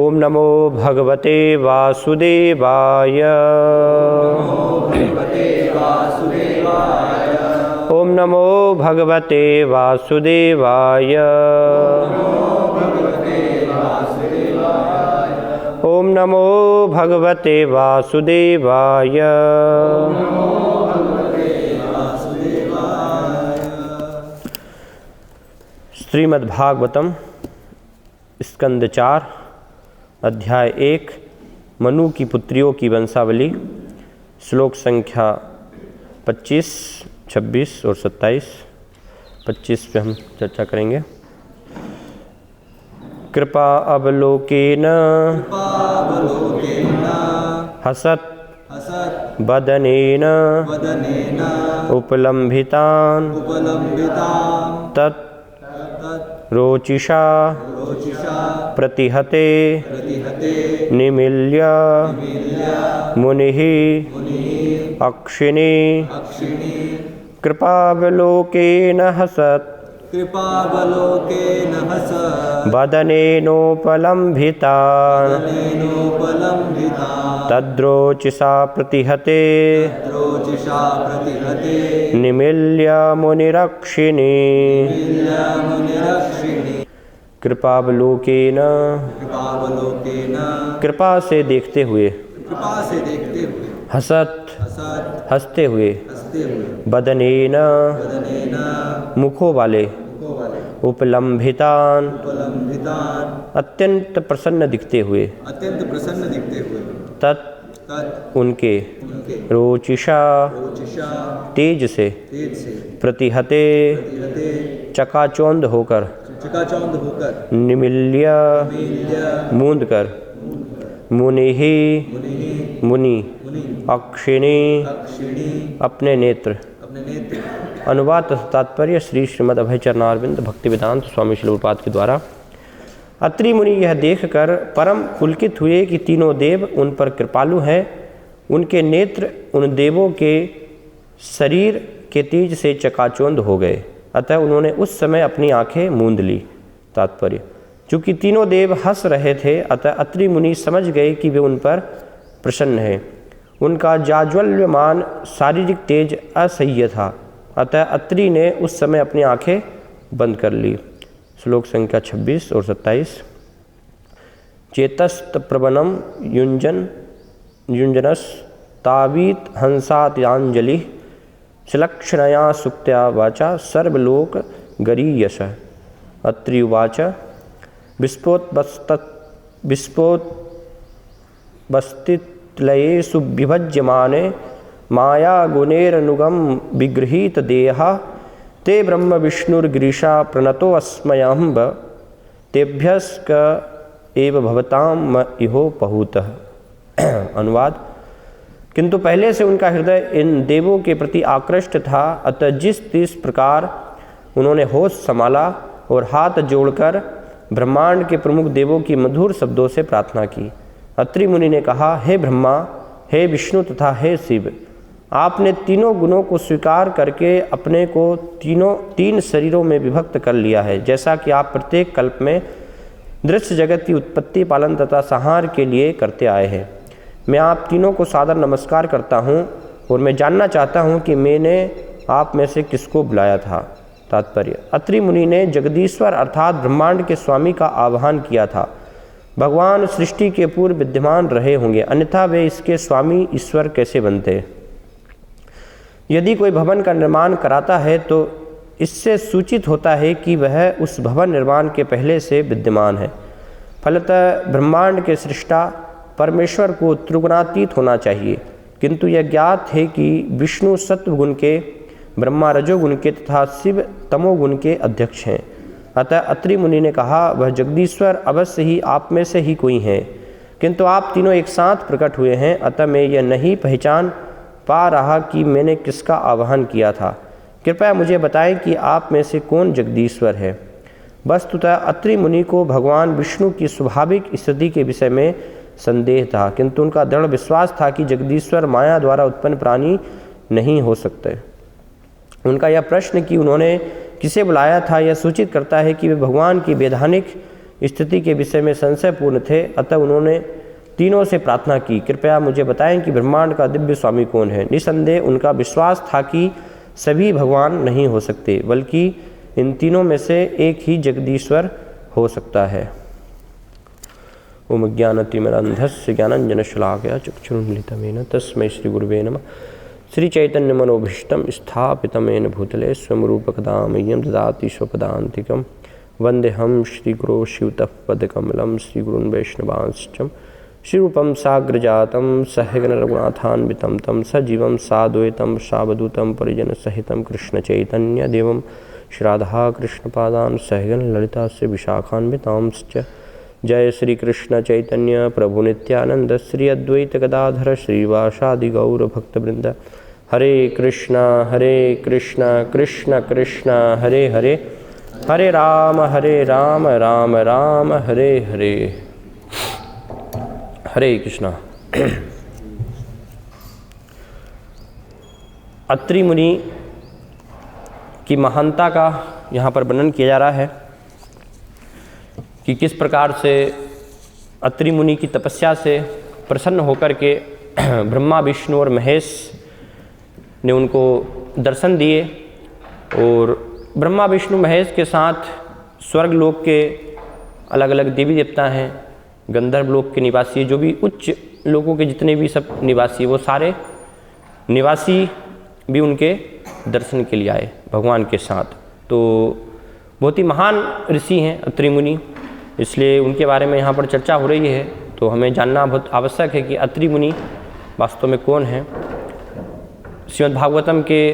ओम नमो भगवते वासुदेवाय। ओम नमो भगवते वासुदेवाय। ओम नमो भगवते वासुदेवाय। श्रीमद्भागवतम स्कंद 4 अध्याय 1 मनु की पुत्रियों की वंशावली। श्लोक संख्या 25, 26 और 27। 25 पे हम चर्चा करेंगे। कृपा अवलोकेन हसत वदनेन उपलम्भितान् तत् रोचिषा प्रतिहते निमील्य मुनिः अक्षिणी कृपावलोकेन हसत् वदनेनोपलम्भितान् तद्रोचिषा प्रतिहते निमील्य मुनिरक्षिणी। कृपावलोकेन कृपा से देखते हुए, हसत हंसते हुए, बदनेन मुखों वाले, उपलम्भितान अत्यंत प्रसन्न दिखते हुए, तत् उनके रोचिषा तेज से, प्रतिहते चकाचौंध होकर, निमील्य मूंद कर, मुनिहि मुनि, अक्षिणी अपने नेत्र। अनुवाद तथा तात्पर्य श्री श्रीमद् अभय चरणारविंद भक्तिवेदांत स्वामी श्री प्रभुपाद के द्वारा। अत्रि मुनि यह देखकर परम पुलकित हुए कि तीनों देव उन पर कृपालु हैं। उनके नेत्र उन देवों के शरीर के तेज से चकाचौंध हो गए, अतः उन्होंने उस समय अपनी आंखें मूंद ली। तात्पर्य, चूँकि तीनों देव हंस रहे थे, अतः अत्रि मुनि समझ गए कि वे उन पर प्रसन्न हैं। उनका जाज्वल्यमान शारीरिक तेज असह्य था, अतः अत्रि ने उस समय अपनी आंखें बंद कर ली। श्लोक संख्या 26 और 27। चेतस्त प्रवनम युंजनस तावीत हंसात्यांजलि सुलक्षणया सुक्त्या वाचा सर्वलोक गरीयश। अत्रि उवाच विस्फोटबस्तित्लयेषु विभज्यमाने मायागुणेरनुगम विगृहीत देहा ते ब्रह्म विष्णुर्गिरीशा प्रणतोऽस्म्यहं तेभ्यस्क एव भवतां इहो पहुतः। अनुवाद, किंतु पहले से उनका हृदय इन देवों के प्रति आकृष्ट था, अतः जिस प्रकार उन्होंने होश संभाला और हाथ जोड़कर ब्रह्मांड के प्रमुख देवों की मधुर शब्दों से प्रार्थना की। अत्रि मुनि ने कहा, हे ब्रह्मा, हे विष्णु तथा हे शिव, आपने तीनों गुणों को स्वीकार करके अपने को तीन शरीरों में विभक्त कर लिया है, जैसा कि आप प्रत्येक कल्प में दृश्य जगत की उत्पत्ति, पालन तथा संहार के लिए करते आए हैं। मैं आप तीनों को सादर नमस्कार करता हूँ और मैं जानना चाहता हूँ कि मैंने आप में से किसको बुलाया था। तात्पर्य, अत्रि मुनि ने जगदीश्वर अर्थात ब्रह्मांड के स्वामी का आह्वान किया था। भगवान सृष्टि के पूर्व विद्यमान रहे होंगे, अन्यथा वे इसके स्वामी ईश्वर कैसे बनते। यदि कोई भवन का निर्माण कराता है तो इससे सूचित होता है कि वह उस भवन निर्माण के पहले से विद्यमान है। फलतः ब्रह्मांड के सृष्टा परमेश्वर को त्रिगुणातीत होना चाहिए, किंतु यह ज्ञात है कि विष्णु सत्वगुण के, ब्रह्मा रजोगुण के तथा शिव तमोगुण के अध्यक्ष हैं। अतः अत्रि मुनि ने कहा, वह जगदीश्वर अवश्य ही आप में से ही कोई हैं, किंतु आप तीनों एक साथ प्रकट हुए हैं, अतः मैं यह नहीं पहचान पा रहा कि मैंने किसका आह्वान किया था। कृपया मुझे बताएं कि आप में से कौन जगदीश्वर है। वस्तुतः अत्रि मुनि को भगवान विष्णु की स्वाभाविक स्थिति के विषय में संदेह था, किंतु उनका दृढ़ विश्वास था कि जगदीश्वर माया द्वारा उत्पन्न प्राणी नहीं हो सकते। उनका यह प्रश्न कि उन्होंने किसे बुलाया था, यह सूचित करता है कि वे भगवान की वैधानिक स्थिति के विषय में संशयपूर्ण थे, अतः उन्होंने तीनों से प्रार्थना की, कृपया मुझे बताएं कि ब्रह्मांड का दिव्य स्वामी कौन है। निसंदेह उनका विश्वास था कि सभी भगवान नहीं हो सकते, बल्कि इन तीनों में से एक ही जगदीश्वर हो सकता है। ओम अज्ञानतिमिरान्धस्य ज्ञानाञ्जनशलाकया चक्षुरुन्मिलितं तस्मै श्रीगुरुवे नमः। श्रीचैतन्यमनोभीष्टं स्थापितं येन भूतले स्वयं रूपकदा मह्यं ददाति स्वपदान्तिकं। वन्देऽहं श्रीगुरो शिवतःपदकमलं श्रीगुरून् वैष्णवांश्च। श्रीरूपं साग्रजातं सहगण रघुनाथान्वितं तं सजीवं साद्वैतं सावधूतं परिजनसहितं कृष्णचैतन्यदेवं श्रीराधा कृष्णपादान् सहगण ललिता से विशाखान्वितांश्च। जय श्री कृष्ण चैतन्य प्रभु नित्यानंद श्री अद्वैत गदाधर श्रीवासादि गौर भक्तवृंद। हरे कृष्णा कृष्ण कृष्ण हरे हरे, हरे राम राम राम हरे हरे। हरे कृष्णा। अत्रि मुनि की महानता का यहाँ पर वर्णन किया जा रहा है कि किस प्रकार से अत्रि मुनि की तपस्या से प्रसन्न होकर के ब्रह्मा विष्णु और महेश ने उनको दर्शन दिए, और ब्रह्मा विष्णु महेश के साथ स्वर्ग लोक के अलग अलग देवी देवता हैं, गंधर्व लोक के निवासी, जो भी उच्च लोगों के जितने भी सब निवासी, वो सारे निवासी भी उनके दर्शन के लिए आए भगवान के साथ। तो बहुत ही महान ऋषि हैं अत्रि मुनि, इसलिए उनके बारे में यहाँ पर चर्चा हो रही है। तो हमें जानना बहुत आवश्यक है कि अत्रि मुनि वास्तव में कौन है। श्रीमद् भागवतम के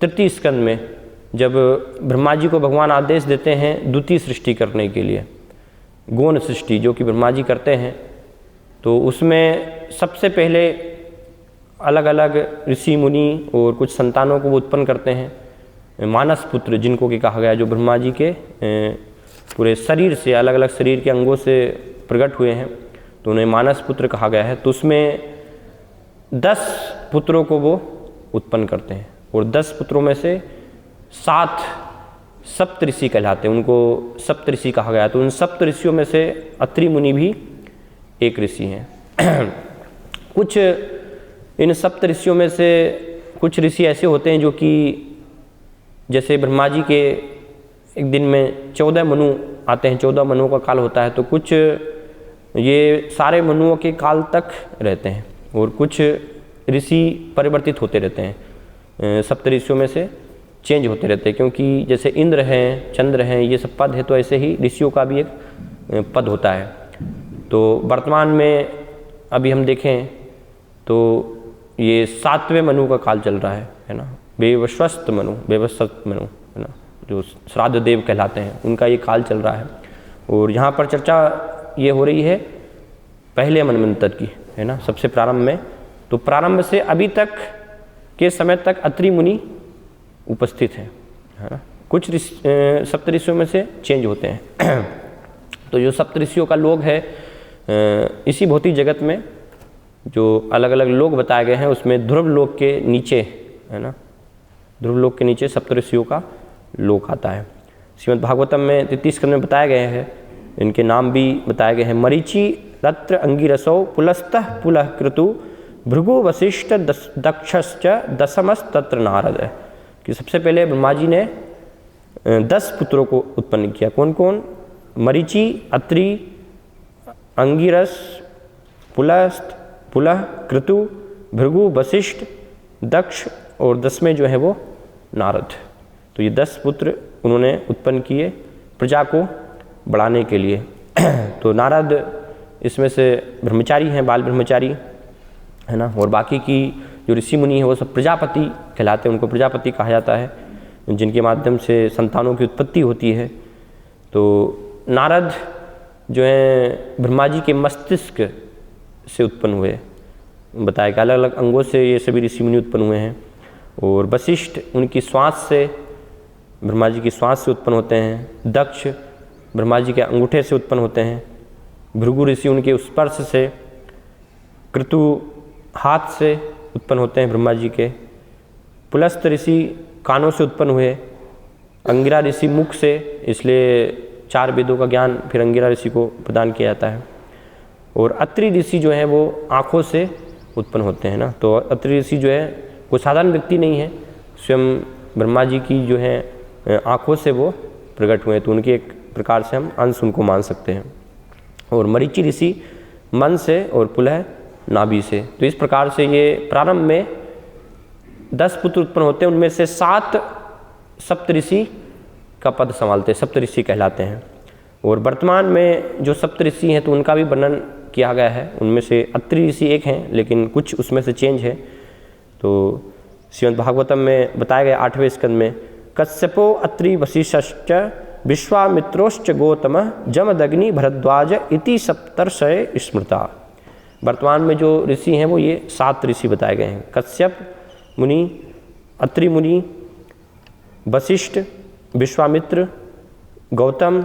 तृतीय स्कंद में जब ब्रह्मा जी को भगवान आदेश देते हैं द्वितीय सृष्टि करने के लिए, गौण सृष्टि जो कि ब्रह्मा जी करते हैं, तो उसमें सबसे पहले अलग अलग ऋषि मुनि और कुछ संतानों को वो उत्पन्न करते हैं। मानस पुत्र जिनको कि कहा गया, जो ब्रह्मा जी के पूरे शरीर से, अलग अलग शरीर के अंगों से प्रकट हुए हैं, तो उन्हें मानस पुत्र कहा गया है। तो उसमें 10 पुत्रों को वो उत्पन्न करते हैं, और 10 पुत्रों में से 7 सप्तऋषि कहलाते हैं, उनको सप्तऋषि कहा गया। तो उन सप्तऋषियों में से अत्रि मुनि भी एक ऋषि हैं। कुछ इन सप्तऋषियों में से कुछ ऋषि ऐसे होते हैं जो कि जैसे ब्रह्मा जी के एक दिन में 14 मनु आते हैं, 14 मनुओं का काल होता है, तो कुछ ये सारे मनुओं के काल तक रहते हैं, और कुछ ऋषि परिवर्तित होते रहते हैं, सप्तऋषियों में से चेंज होते रहते हैं, क्योंकि जैसे इंद्र हैं, चंद्र हैं, ये सब पद है, तो ऐसे ही ऋषियों का भी एक पद होता है। तो वर्तमान में अभी हम देखें तो ये 7वें मनु का काल चल रहा है ना, वेवस्वत मनु है ना, जो श्राद्ध देव कहलाते हैं, उनका ये काल चल रहा है। और यहाँ पर चर्चा ये हो रही है पहले मनवंतर की, है ना, सबसे प्रारंभ में। तो प्रारंभ से अभी तक के समय तक अत्रि मुनि उपस्थित हैं, है ना। कुछ सप्तऋषियों में से चेंज होते हैं। तो जो सप्तऋषियों का लोक है, इसी भौतिक जगत में जो अलग अलग लोक बताए गए हैं, उसमें ध्रुव लोक के नीचे, है ना, ध्रुव लोक के नीचे सप्तऋषियों का लोक आता है। श्रीमद् भागवतम में 33 स्कंद में बताए गए हैं, इनके नाम भी बताए गए हैं। मरीचि रत्र अंगिरसौ पुलस्तः पुलह क्रतु भृगु वशिष्ठ दक्षश्च दशमस्तत्र नारद। कि सबसे पहले ब्रह्मा जी ने 10 पुत्रों को उत्पन्न किया। कौन कौन? मरीचि, अत्रि, अंगिरस, पुलस्त, पुलह, क्रतु, भृगु, वशिष्ठ, दक्ष, और 10वें जो है वो नारद। तो ये 10 पुत्र उन्होंने उत्पन्न किए प्रजा को बढ़ाने के लिए। तो नारद इसमें से ब्रह्मचारी हैं, बाल ब्रह्मचारी, है ना, और बाकी की जो ऋषि मुनि है वो सब प्रजापति कहलाते हैं, उनको प्रजापति कहा जाता है, जिनके माध्यम से संतानों की उत्पत्ति होती है। तो नारद जो है ब्रह्मा जी के मस्तिष्क से उत्पन्न हुए, बताया कि अलग अलग अंगों से ये सभी ऋषि मुनि उत्पन्न हुए हैं। और वशिष्ठ उनकी श्वास से, ब्रह्मा जी की श्वास से उत्पन्न होते हैं। दक्ष ब्रह्मा जी के अंगूठे से उत्पन्न होते हैं। भृगु ऋषि उनके स्पर्श से। क्रतु हाथ से उत्पन्न होते हैं ब्रह्मा जी के। पुलस्त ऋषि कानों से उत्पन्न हुए। अंगिरा ऋषि मुख से, इसलिए 4 वेदों का ज्ञान फिर अंगिरा ऋषि को प्रदान किया जाता है। और अत्रि ऋषि जो है वो आँखों से उत्पन्न होते हैं ना, तो अत्रि ऋषि जो है कोई साधारण व्यक्ति नहीं है, स्वयं ब्रह्मा जी की जो है आँखों से वो प्रकट हुए, तो उनके एक प्रकार से हम अंश उनको मान सकते हैं। और मरीचि ऋषि मन से और पुलह नाभि से। तो इस प्रकार से ये प्रारंभ में 10 पुत्र उत्पन्न होते हैं, उनमें से 7 सप्तऋषि का पद संभालते हैं, सप्तऋषि कहलाते हैं। और वर्तमान में जो सप्तऋषि हैं तो उनका भी वर्णन किया गया है। उनमें से अत्रि ऋषि एक हैं, लेकिन कुछ उसमें से चेंज है। तो श्रीमद् भागवतम में बताया गया 8वें स्कंद में, कश्यपो अत्रि वशिष्ठश्च विश्वामित्रोश्च गौतम जमदग्नि भरद्वाज इति सप्तर्षय स्मृता। वर्तमान में जो ऋषि हैं वो ये 7 ऋषि बताए गए हैं, कश्यप मुनि, अत्रि मुनि, वशिष्ठ, विश्वामित्र, गौतम,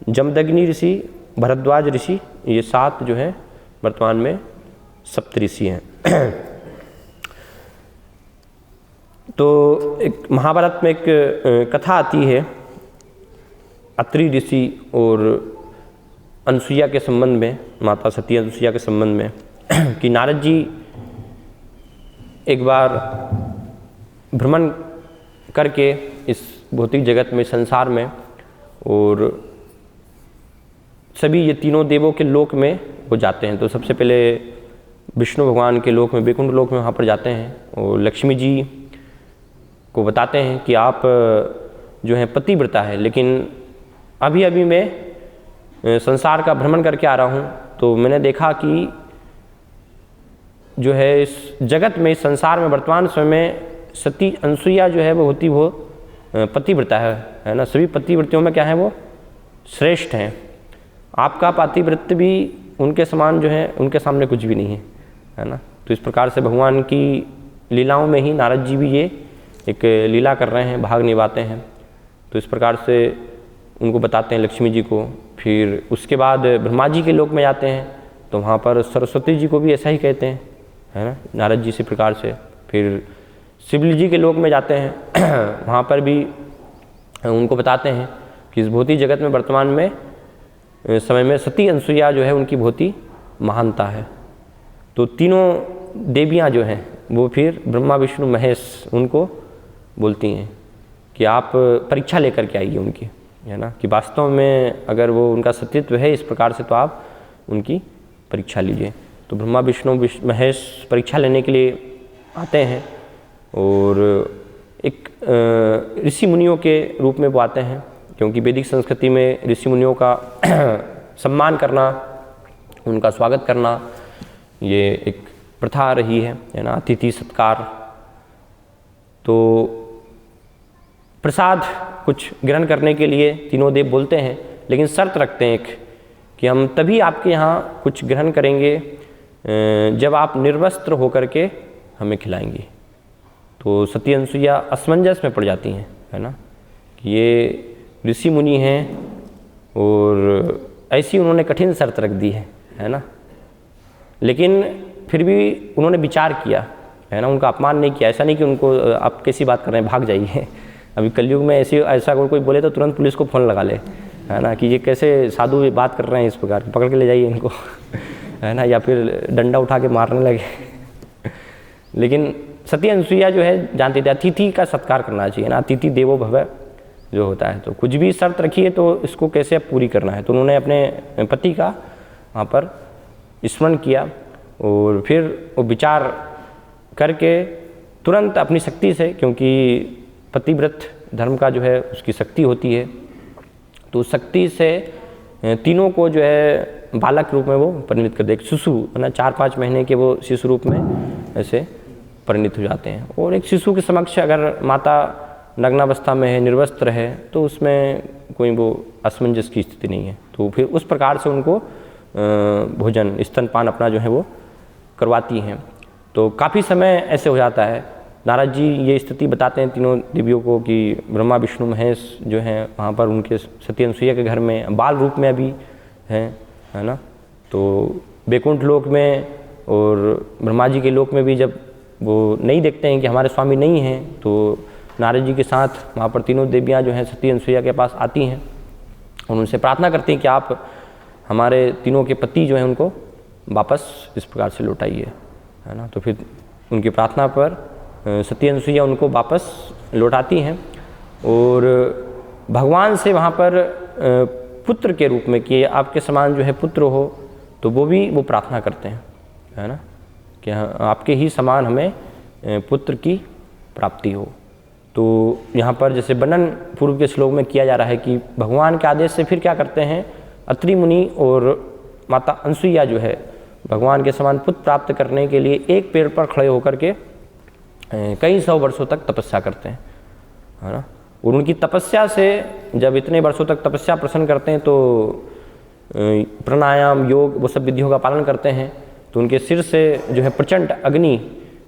जमदग्नि ऋषि, भरद्वाज ऋषि, ये 7 जो है वर्तमान में सप्तऋषि हैं। तो एक महाभारत में एक कथा आती है अत्रि ऋषि और अनसुईया के संबंध में, माता सती अनसुईया के संबंध में, कि नारद जी एक बार भ्रमण करके इस भौतिक जगत में, संसार में, और सभी ये तीनों देवों के लोक में वो जाते हैं। तो सबसे पहले विष्णु भगवान के लोक में, वैकुंठ लोक में, वहाँ पर जाते हैं और लक्ष्मी जी को बताते हैं कि आप जो है पतिव्रता है, लेकिन अभी अभी मैं संसार का भ्रमण करके आ रहा हूँ, तो मैंने देखा कि जो है इस जगत में, इस संसार में वर्तमान समय में सती अनसुईया जो है वो होती, वो पतिव्रता है ना। सभी पतिव्रतियों में क्या है, वो श्रेष्ठ हैं। आपका पतिव्रत भी उनके समान जो है, उनके सामने कुछ भी नहीं है ना। तो इस प्रकार से भगवान की लीलाओं में ही नारद जी भी ये एक लीला कर रहे हैं, भाग निभाते हैं। तो इस प्रकार से उनको बताते हैं लक्ष्मी जी को। फिर उसके बाद ब्रह्मा जी के लोक में जाते हैं, तो वहाँ पर सरस्वती जी को भी ऐसा ही कहते हैं, है ना, नारद जी से प्रकार से। फिर शिवली जी के लोक में जाते हैं, वहाँ पर भी उनको बताते हैं कि इस भौतिक जगत में वर्तमान में समय में सती अनसुईया जो है उनकी बहुत ही महानता है। तो तीनों देवियाँ जो हैं वो फिर ब्रह्मा विष्णु महेश उनको बोलती हैं कि आप परीक्षा लेकर के आइए उनकी, है ना, कि वास्तव में अगर वो उनका सतीत्व है इस प्रकार से तो आप उनकी परीक्षा लीजिए। तो ब्रह्मा विष्णु महेश परीक्षा लेने के लिए आते हैं और एक ऋषि मुनियों के रूप में वो आते हैं, क्योंकि वैदिक संस्कृति में ऋषि मुनियों का सम्मान करना, उनका स्वागत करना ये एक प्रथा रही है ना, अतिथि सत्कार। तो प्रसाद कुछ ग्रहण करने के लिए तीनों देव बोलते हैं, लेकिन शर्त रखते हैं एक, कि हम तभी आपके यहाँ कुछ ग्रहण करेंगे जब आप निर्वस्त्र होकर के हमें खिलाएंगी। तो सती अनसुईया असमंजस में पड़ जाती हैं, है ना, कि ये ऋषि मुनि हैं और ऐसी उन्होंने कठिन शर्त रख दी है ना। लेकिन फिर भी उन्होंने विचार किया, है ना, उनका अपमान नहीं किया। ऐसा नहीं कि उनको आप कैसी बात कर रहे हैं, भाग जाइए। अभी कलयुग में ऐसा अगर कोई बोले तो तुरंत पुलिस को फ़ोन लगा ले, है ना, कि ये कैसे साधु बात कर रहे हैं, इस प्रकार पकड़ के ले जाइए इनको, है ना, या फिर डंडा उठा के मारने लगे। लेकिन सती अनसुईया जो है जानती थी अतिथि का सत्कार करना चाहिए ना, अतिथि देवो भव जो होता है। तो कुछ भी शर्त रखी है तो इसको कैसे अब पूरी करना है। तो उन्होंने अपने पति का वहाँ पर स्मरण किया और फिर वो विचार करके तुरंत अपनी शक्ति से, क्योंकि पतिव्रत धर्म का जो है उसकी शक्ति होती है, तो उस शक्ति से तीनों को जो है बालक रूप में वो परिणित कर दे। एक शिशु, है ना, 4-5 महीने के वो शिशु रूप में ऐसे परिणित हो जाते हैं। और एक शिशु के समक्ष अगर माता नग्नावस्था में है, निर्वस्त्र है, तो उसमें कोई वो असमंजस की स्थिति नहीं है। तो फिर उस प्रकार से उनको भोजन, स्तनपान अपना जो है वो करवाती हैं। तो काफ़ी समय ऐसे हो जाता है। नारद जी ये स्थिति बताते हैं तीनों देवियों को कि ब्रह्मा विष्णु महेश जो हैं वहाँ पर उनके सती अनसुईया के घर में बाल रूप में अभी हैं, है ना। तो वैकुंठ लोक में और ब्रह्मा जी के लोक में भी जब वो नहीं देखते हैं कि हमारे स्वामी नहीं हैं, तो नारद जी के साथ वहाँ पर तीनों देवियाँ जो हैं सती अनसुईया के पास आती हैं और उनसे प्रार्थना करते हैं कि आप हमारे तीनों के पति जो हैं उनको वापस इस प्रकार से लौटाइए, है ना। तो फिर उनकी प्रार्थना पर सती अनसुईया उनको वापस लौटाती हैं और भगवान से वहाँ पर पुत्र के रूप में कि आपके समान जो है पुत्र हो, तो वो प्रार्थना करते हैं, है ना, कि आपके ही समान हमें पुत्र की प्राप्ति हो। तो यहाँ पर जैसे वर्णन पूर्व के श्लोक में किया जा रहा है कि भगवान के आदेश से फिर क्या करते हैं, अत्रि मुनि और माता अनसुईया जो है भगवान के समान पुत्र प्राप्त करने के लिए एक पेड़ पर खड़े होकर के कई सौ वर्षों तक तपस्या करते हैं, है ना। और उनकी तपस्या से जब इतने वर्षों तक तपस्या प्रसन्न करते हैं तो प्राणायाम योग वो सब विधियों का पालन करते हैं, तो उनके सिर से जो है प्रचंड अग्नि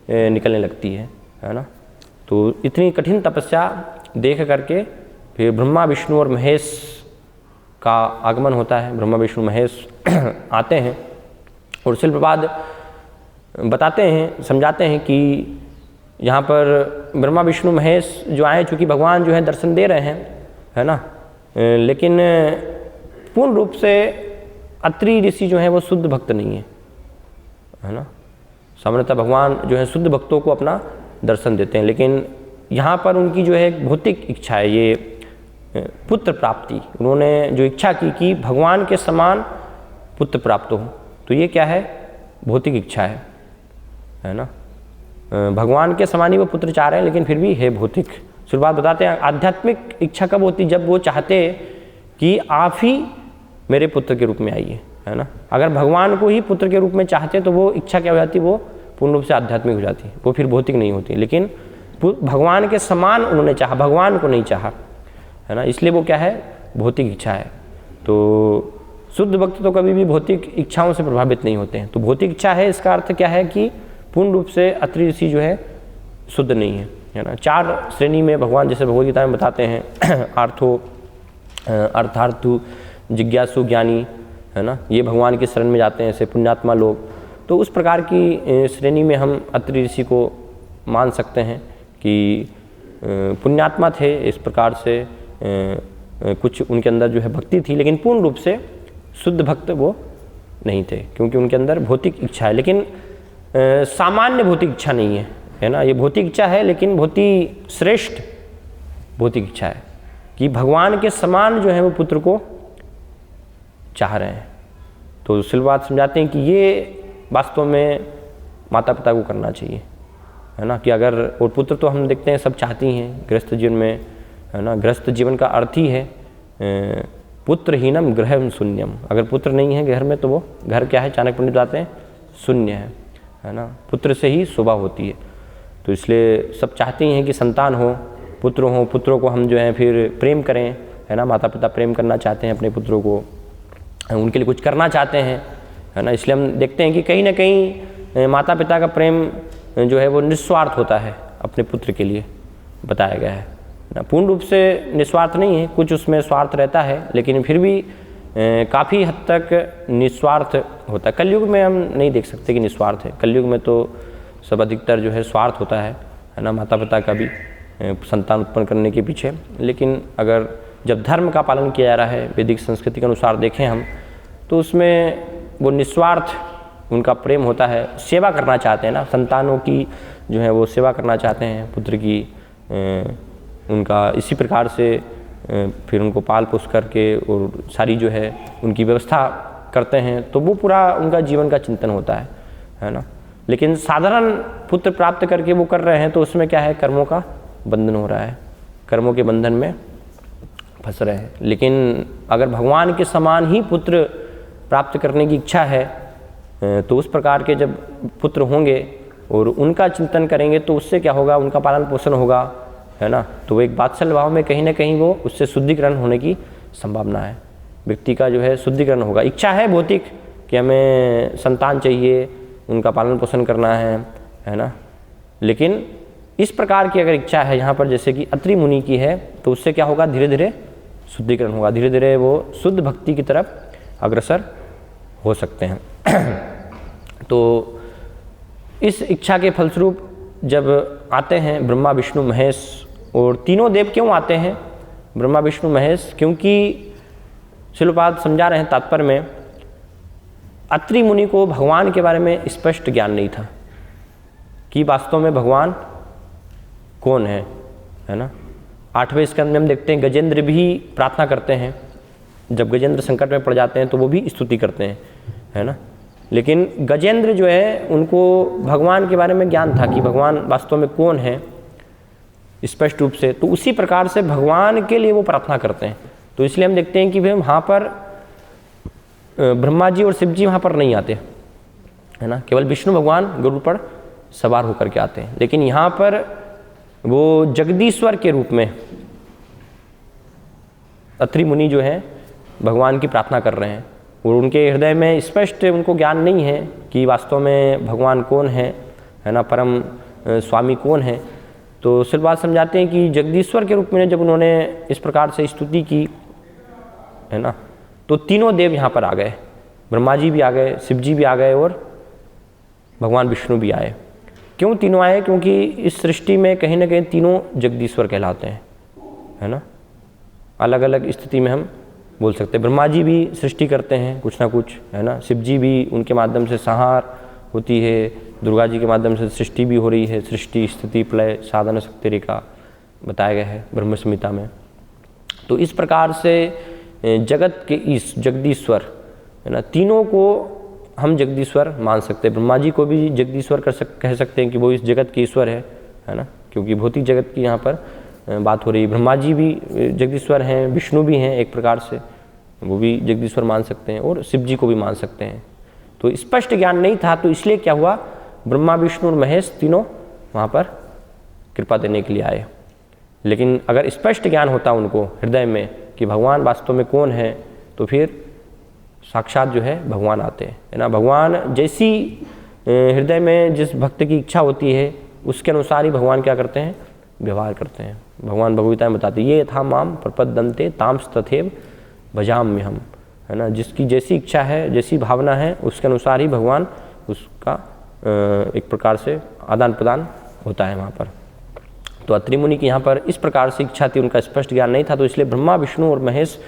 निकलने लगती है ना। तो इतनी कठिन तपस्या देख करके फिर ब्रह्मा विष्णु और महेश का आगमन होता है। ब्रह्मा विष्णु महेश आते हैं और शिल प्रपाद बताते हैं, समझाते हैं कि यहाँ पर ब्रह्मा विष्णु महेश जो आए, चूँकि भगवान जो है दर्शन दे रहे हैं, है ना, लेकिन पूर्ण रूप से अत्रि ऋषि जो है वो शुद्ध भक्त नहीं है ना। सामान्यतः भगवान जो है शुद्ध भक्तों को अपना दर्शन देते हैं, लेकिन यहाँ पर उनकी जो है भौतिक इच्छा है, ये पुत्र प्राप्ति, उन्होंने जो इच्छा की कि भगवान के समान पुत्र प्राप्त हो, तो ये क्या है, भौतिक इच्छा है ना। भगवान के समान ही वो पुत्र चाह रहे हैं, लेकिन फिर भी है भौतिक। शुरुआत बताते हैं आध्यात्मिक इच्छा कब होती, जब वो चाहते कि आप ही मेरे पुत्र के रूप में आइए, है ना। अगर भगवान को ही पुत्र के रूप में चाहते तो वो इच्छा क्या हो जाती, वो पूर्ण रूप से आध्यात्मिक हो जाती, वो फिर भौतिक नहीं होती। लेकिन भगवान के समान उन्होंने चाहा, भगवान को नहीं चाहा, है ना, इसलिए वो क्या है, भौतिक इच्छा है। तो शुद्ध भक्त तो कभी भी भौतिक इच्छाओं से प्रभावित नहीं होते हैं। तो भौतिक इच्छा है, इसका अर्थ क्या है कि पूर्ण रूप से अत्रि ऋषि जो है शुद्ध नहीं है ना। 4 श्रेणी में भगवान जैसे भगवद गीता में बताते हैं, अर्थार्थु जिज्ञासु ज्ञानी, है ना, ये भगवान की शरण में जाते हैं, ऐसे पुण्यात्मा लोग। तो उस प्रकार की श्रेणी में हम अत्रि ऋषि को मान सकते हैं कि पुण्यात्मा थे, इस प्रकार से कुछ उनके अंदर जो है भक्ति थी, लेकिन पूर्ण रूप से शुद्ध भक्त वो नहीं थे, क्योंकि उनके अंदर भौतिक इच्छा है, लेकिन सामान्य भौतिक इच्छा नहीं है ना। ये भौतिक इच्छा है, लेकिन बहुत ही श्रेष्ठ भौतिक इच्छा है कि भगवान के समान जो है वो पुत्र को चाह रहे हैं। तो सिलवात समझाते हैं कि ये वास्तव में माता पिता को करना चाहिए, है ना, कि अगर, और पुत्र तो हम देखते हैं सब चाहती हैं गृहस्थ जीवन में, है ना। गृहस्थ जीवन का अर्थ ही है पुत्रहीनम गृहम शून्यम। अगर पुत्र नहीं है घर में तो वो घर क्या है, चाणक्य पंडित बताते हैं शून्य है ना। पुत्र से ही शोभा होती है। तो इसलिए सब चाहती हैं कि संतान हो, पुत्र हो, पुत्रों को हम जो है फिर प्रेम करें, है ना। माता पिता प्रेम करना चाहते हैं अपने पुत्रों को, उनके लिए कुछ करना चाहते हैं, है ना। इसलिए हम देखते हैं कि कहीं ना कहीं माता पिता का प्रेम जो है वो निस्वार्थ होता है, अपने पुत्र के लिए बताया गया है ना। पूर्ण रूप से निस्वार्थ नहीं है, कुछ उसमें स्वार्थ रहता है, लेकिन फिर भी काफ़ी हद तक निस्वार्थ होता है। कलयुग में हम नहीं देख सकते कि निस्वार्थ है, कलयुग में तो सब अधिकतर जो है स्वार्थ होता है ना, माता पिता का भी संतान उत्पन्न करने के पीछे। लेकिन अगर जब धर्म का पालन किया जा रहा है, वैदिक संस्कृति के अनुसार देखें हम, तो उसमें वो निस्वार्थ उनका प्रेम होता है, सेवा करना चाहते हैं ना, संतानों की जो है वो सेवा करना चाहते हैं, पुत्र की उनका इसी प्रकार से फिर उनको पाल पोस करके और सारी जो है उनकी व्यवस्था करते हैं। तो वो पूरा उनका जीवन का चिंतन होता है ना। लेकिन साधारण पुत्र प्राप्त करके वो कर रहे हैं, तो उसमें क्या है, कर्मों का बंधन हो रहा है, कर्मों के बंधन में फंस रहे हैं। लेकिन अगर भगवान के समान ही पुत्र प्राप्त करने की इच्छा है, तो उस प्रकार के जब पुत्र होंगे और उनका चिंतन करेंगे, तो उससे क्या होगा, उनका पालन पोषण होगा, है ना। तो वो एक वात्सल्य भाव में कहीं ना कहीं वो उससे शुद्धिकरण होने की संभावना है, व्यक्ति का जो है शुद्धिकरण होगा। इच्छा है भौतिक कि हमें संतान चाहिए, उनका पालन पोषण करना है ना। लेकिन इस प्रकार की अगर इच्छा है यहाँ पर, जैसे कि अत्रि मुनि की है, तो उससे क्या होगा, धीरे धीरे शुद्धिकरण होगा, धीरे धीरे वो शुद्ध भक्ति की तरफ अग्रसर हो सकते हैं। तो इस इच्छा के फलस्वरूप जब आते हैं ब्रह्मा विष्णु महेश, और तीनों देव क्यों आते हैं ब्रह्मा विष्णु महेश, क्योंकि शिलपाद समझा रहे हैं तात्पर्य में, अत्रि मुनि को भगवान के बारे में स्पष्ट ज्ञान नहीं था कि वास्तव में भगवान कौन है ना। 8वें स्कंद में हम देखते हैं गजेंद्र भी प्रार्थना करते हैं, जब गजेंद्र संकट में पड़ जाते हैं तो वो भी स्तुति करते हैं, है ना। लेकिन गजेंद्र जो है उनको भगवान के बारे में ज्ञान था कि भगवान वास्तव में कौन है स्पष्ट रूप से, तो उसी प्रकार से भगवान के लिए वो प्रार्थना करते हैं। तो इसलिए हम देखते हैं कि भाई वहाँ पर ब्रह्मा जी और शिव जी वहाँ पर नहीं आते, है ना, केवल विष्णु भगवान गरुड़ पर सवार होकर के आते हैं। लेकिन यहाँ पर वो जगदीश्वर के रूप में अत्रि मुनि जो है भगवान की प्रार्थना कर रहे हैं, और उनके हृदय में स्पष्ट उनको ज्ञान नहीं है कि वास्तव में भगवान कौन है ना, परम स्वामी कौन है। तो शिलपाद समझाते हैं कि जगदीश्वर के रूप में जब उन्होंने इस प्रकार से स्तुति की, है ना, तो तीनों देव यहाँ पर आ गए, ब्रह्मा जी भी आ गए, शिव जी भी आ गए और भगवान विष्णु भी आए। क्यों तीनों आए? क्योंकि इस सृष्टि में कहीं ना कहीं तीनों जगदीश्वर कहलाते हैं, है ना। अलग अलग स्थिति में हम बोल सकते हैं। ब्रह्मा जी भी सृष्टि करते हैं कुछ ना कुछ, है ना, शिव जी भी उनके माध्यम से संहार होती है, दुर्गा जी के माध्यम से सृष्टि भी हो रही है, सृष्टि स्थिति प्रलय साधन शक्ति रेखा बताया गया है ब्रह्म संहिता में। तो इस प्रकार से जगत के इस जगदीश्वर, है ना, तीनों को हम जगदीश्वर मान सकते हैं। ब्रह्मा जी को भी जगदीश्वर कह सकते हैं कि वो इस जगत के ईश्वर है ना, क्योंकि भौतिक जगत की यहाँ पर बात हो रही है। ब्रह्मा जी भी जगदीश्वर हैं, विष्णु भी हैं एक प्रकार से, वो भी जगदीश्वर मान सकते हैं, और शिव जी को भी मान सकते हैं। तो स्पष्ट ज्ञान नहीं था, तो इसलिए क्या हुआ, ब्रह्मा विष्णु और महेश तीनों वहाँ पर कृपा देने के लिए आए। लेकिन अगर स्पष्ट ज्ञान होता उनको हृदय में कि भगवान वास्तव में कौन है, तो फिर साक्षात जो है भगवान आते हैं, है ना। भगवान जैसी हृदय में जिस भक्त की इच्छा होती है उसके अनुसार ही भगवान क्या करते हैं, व्यवहार करते हैं। भगवान भगवगीता में बताते ये था माम प्रपद्यन्ते तांस तथैव भजाम्य हम, है ना। जिसकी जैसी इच्छा है, जैसी भावना है, उसके अनुसार ही भगवान उसका एक प्रकार से आदान प्रदान होता है वहाँ पर। तो अत्रि मुनि की यहाँ पर इस प्रकार से इच्छा थी, उनका स्पष्ट ज्ञान नहीं था, तो इसलिए ब्रह्मा विष्णु और महेश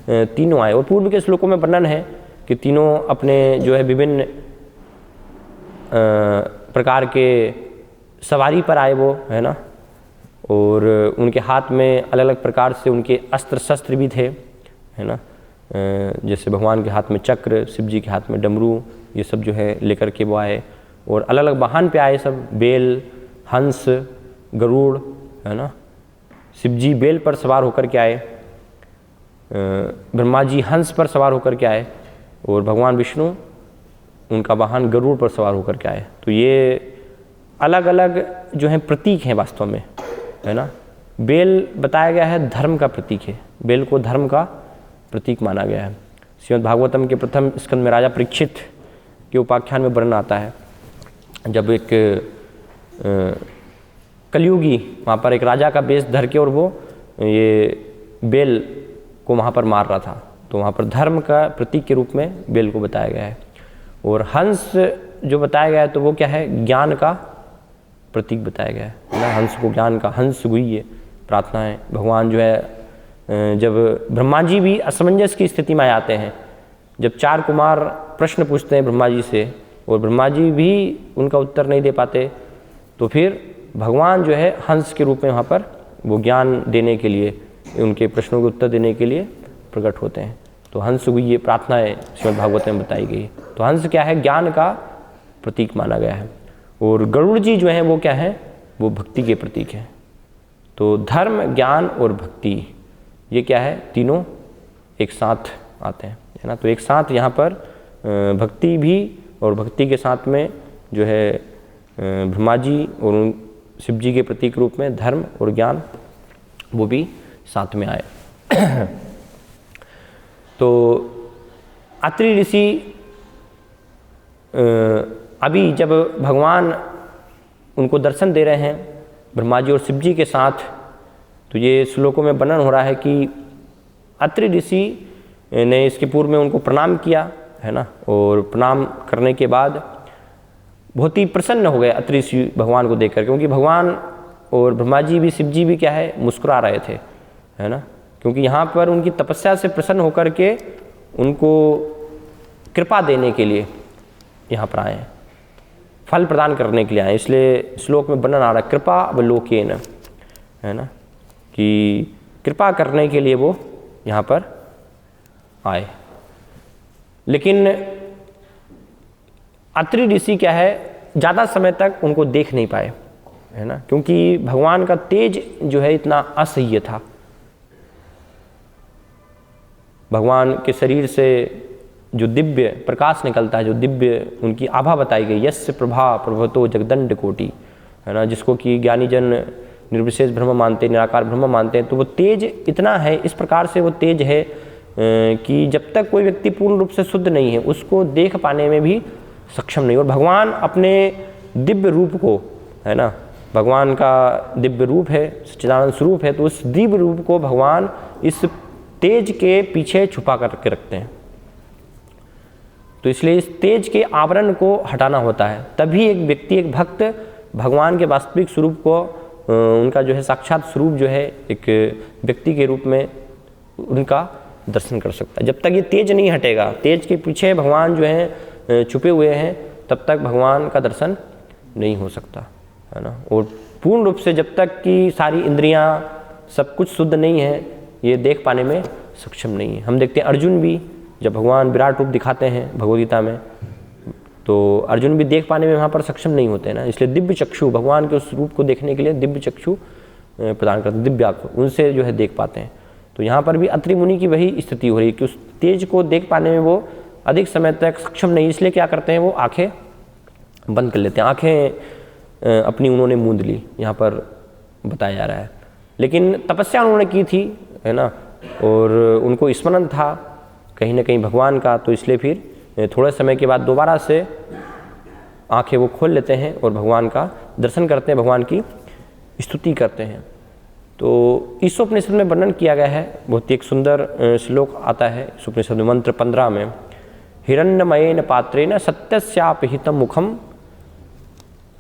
तीनों आए। और पूर्व के श्लोकों में वर्णन है कि तीनों अपने जो है विभिन्न प्रकार के सवारी पर आए वो, है ना, और उनके हाथ में अलग अलग प्रकार से उनके अस्त्र शस्त्र भी थे, है ना। जैसे भगवान के हाथ में चक्र, शिव जी के हाथ में डमरू, ये सब जो है लेकर के वो आए। और अलग अलग वाहन पे आए सब, बेल, हंस, गरुड़, है ना। शिव जी बेल पर सवार होकर के आए, ब्रह्मा जी हंस पर सवार होकर के आए, और भगवान विष्णु उनका वाहन गरुड़ पर सवार होकर के आए। तो ये अलग अलग जो है प्रतीक हैं वास्तव में, है ना। बेल बताया गया है धर्म का प्रतीक है, बेल को धर्म का प्रतीक माना गया है। श्रीमद् भागवतम के प्रथम स्कंद में राजा परीक्षित के उपाख्यान में वर्णन आता है, जब एक कलयुगी वहाँ पर एक राजा का वेश धर के और वो ये बेल को वहाँ पर मार रहा था, तो वहाँ पर धर्म का प्रतीक के रूप में बेल को बताया गया है। और हंस जो बताया गया है तो वो क्या है, ज्ञान का प्रतीक बताया गया है ना। हंस को ज्ञान का, हंस गुह्य प्रार्थना है। भगवान जो है जब ब्रह्मा जी भी असमंजस की स्थिति में आते हैं, जब 4 कुमार प्रश्न पूछते हैं ब्रह्मा जी से और ब्रह्मा जी भी उनका उत्तर नहीं दे पाते, तो फिर भगवान जो है हंस के रूप में वहाँ पर वो ज्ञान देने के लिए, उनके प्रश्नों के उत्तर देने के लिए प्रकट होते हैं। तो हंस गुह्य प्रार्थनाएं श्रीमद् भागवत में बताई गई। तो हंस क्या है, ज्ञान का प्रतीक माना गया है। और गरुड़ जी जो हैं वो क्या है, वो भक्ति के प्रतीक हैं। तो धर्म, ज्ञान और भक्ति, ये क्या है, तीनों एक साथ आते हैं, है ना। तो एक साथ यहाँ पर भक्ति भी, और भक्ति के साथ में जो है ब्रह्मा जी और शिव जी के प्रतीक रूप में धर्म और ज्ञान वो भी साथ में आए। तो अत्रि ऋषि अभी जब भगवान उनको दर्शन दे रहे हैं ब्रह्मा जी और शिव जी के साथ, तो ये श्लोकों में वर्णन हो रहा है कि अत्रि ऋषि ने इसके पूर्व में उनको प्रणाम किया, है ना। और प्रणाम करने के बाद बहुत ही प्रसन्न हो गए अत्रि ऋषि भगवान को देखकर, क्योंकि भगवान और ब्रह्मा जी भी, शिव जी भी क्या है, मुस्कुरा रहे थे, है ना। क्योंकि यहाँ पर उनकी तपस्या से प्रसन्न होकर के उनको कृपा देने के लिए यहाँ पर आए हैं, फल प्रदान करने के लिए आए। इसलिए श्लोक में वर्णन आ रहा है कृपा अवलोकेन, है ना, कि कृपा करने के लिए वो यहाँ पर आए। लेकिन अत्रि ऋषि क्या है, ज़्यादा समय तक उनको देख नहीं पाए, है ना, क्योंकि भगवान का तेज जो है इतना असह्य था। भगवान के शरीर से जो दिव्य प्रकाश निकलता है, जो दिव्य उनकी आभा बताई गई, यस्य प्रभा प्रभवतो जगदंड कोटि, है ना, जिसको कि ज्ञानी जन निर्विशेष ब्रह्म मानते हैं, निराकार ब्रह्म मानते हैं, तो वो तेज इतना है, इस प्रकार से वो तेज है कि जब तक कोई व्यक्ति पूर्ण रूप से शुद्ध नहीं है उसको देख पाने में भी सक्षम नहीं। और भगवान अपने दिव्य रूप को, है ना, भगवान का दिव्य रूप है, सच्चिदानंद स्वरूप है, तो उस दिव्य रूप को भगवान इस तेज के पीछे छुपा करके रखते हैं। तो इसलिए इस तेज के आवरण को हटाना होता है, तभी एक व्यक्ति, एक भक्त भगवान के वास्तविक स्वरूप को, उनका जो है साक्षात स्वरूप जो है एक व्यक्ति के रूप में उनका दर्शन कर सकता है। जब तक ये तेज नहीं हटेगा, तेज के पीछे भगवान जो है छुपे हुए हैं, तब तक भगवान का दर्शन नहीं हो सकता, है ना। और पूर्ण रूप से जब तक कि सारी इंद्रियां सब कुछ शुद्ध नहीं है, ये देख पाने में सक्षम नहीं है। हम देखते हैं अर्जुन भी, जब भगवान विराट रूप दिखाते हैं भगवद्गीता में, तो अर्जुन भी देख पाने में वहाँ पर सक्षम नहीं होते हैं ना। इसलिए दिव्य चक्षु, भगवान के उस रूप को देखने के लिए दिव्य चक्षु प्रदान करते हैं, दिव्य आँख, उनसे जो है देख पाते हैं। तो यहाँ पर भी अत्रि मुनि की वही स्थिति हो रही है कि उस तेज को देख पाने में वो अधिक समय तक सक्षम नहीं, इसलिए क्या करते हैं, वो आँखें बंद कर लेते हैं, आँखें अपनी उन्होंने मूंद ली, यहाँ पर बताया जा रहा है। लेकिन तपस्या उन्होंने की थी, है ना, और उनको स्मरण था कहीं ना कहीं भगवान का, तो इसलिए फिर थोड़े समय के बाद दोबारा से आंखें वो खोल लेते हैं और भगवान का दर्शन करते हैं, भगवान की स्तुति करते हैं। तो इस उपनिषद में वर्णन किया गया है, बहुत ही एक सुंदर श्लोक आता है इस उपनिषद में, मंत्र 15 में, हिरण्यमयेन पात्रेण सत्यस्यापहितं मुखम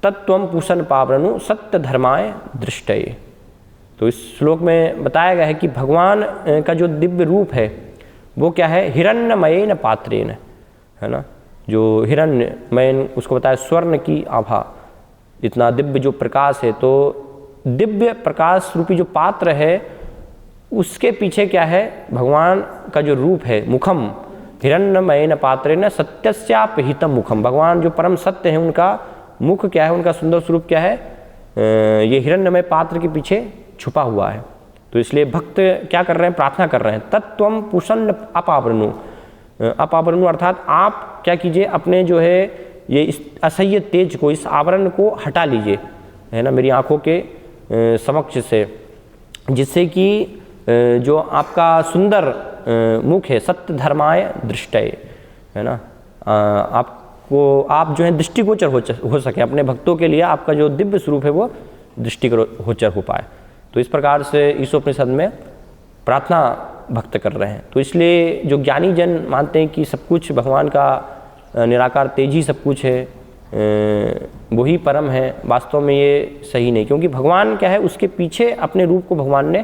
तत्त्वं पूषण पावरणु सत्य धर्माय दृष्टये। तो इस श्लोक में बताया गया है कि भगवान का जो दिव्य रूप है वो क्या है, हिरण्यमयेन पात्रेण, है ना, जो हिरण्यमयन उसको बताया स्वर्ण की आभा, इतना दिव्य जो प्रकाश है, तो दिव्य प्रकाश रूपी जो पात्र है उसके पीछे क्या है, भगवान का जो रूप है, मुखम हिरण्यमयेन पात्रेण सत्यस्यापहितं मुखम, भगवान जो परम सत्य है उनका मुख क्या है, उनका सुंदर स्वरूप क्या है, ये हिरण्यमय पात्र के पीछे छुपा हुआ है। तो इसलिए भक्त क्या कर रहे हैं, प्रार्थना कर रहे हैं, तत्त्वं पूषण अपावरणु, अपावरणु अर्थात आप क्या कीजिए, अपने जो है ये इस असह्य तेज को, इस आवरण को हटा लीजिए, है ना, मेरी आंखों के समक्ष से, जिससे कि जो आपका सुंदर मुख है, सत्य धर्माय दृष्टये, है ना, आपको आप जो है दृष्टिगोचर हो सके, अपने भक्तों के लिए आपका जो दिव्य स्वरूप है वो दृष्टिगोचर हो पाए। तो इस प्रकार से इस उपनिषद में प्रार्थना भक्त कर रहे हैं। तो इसलिए जो ज्ञानी जन मानते हैं कि सब कुछ भगवान का निराकार तेज ही सब कुछ है, वही परम है, वास्तव में ये सही नहीं, क्योंकि भगवान क्या है, उसके पीछे अपने रूप को भगवान ने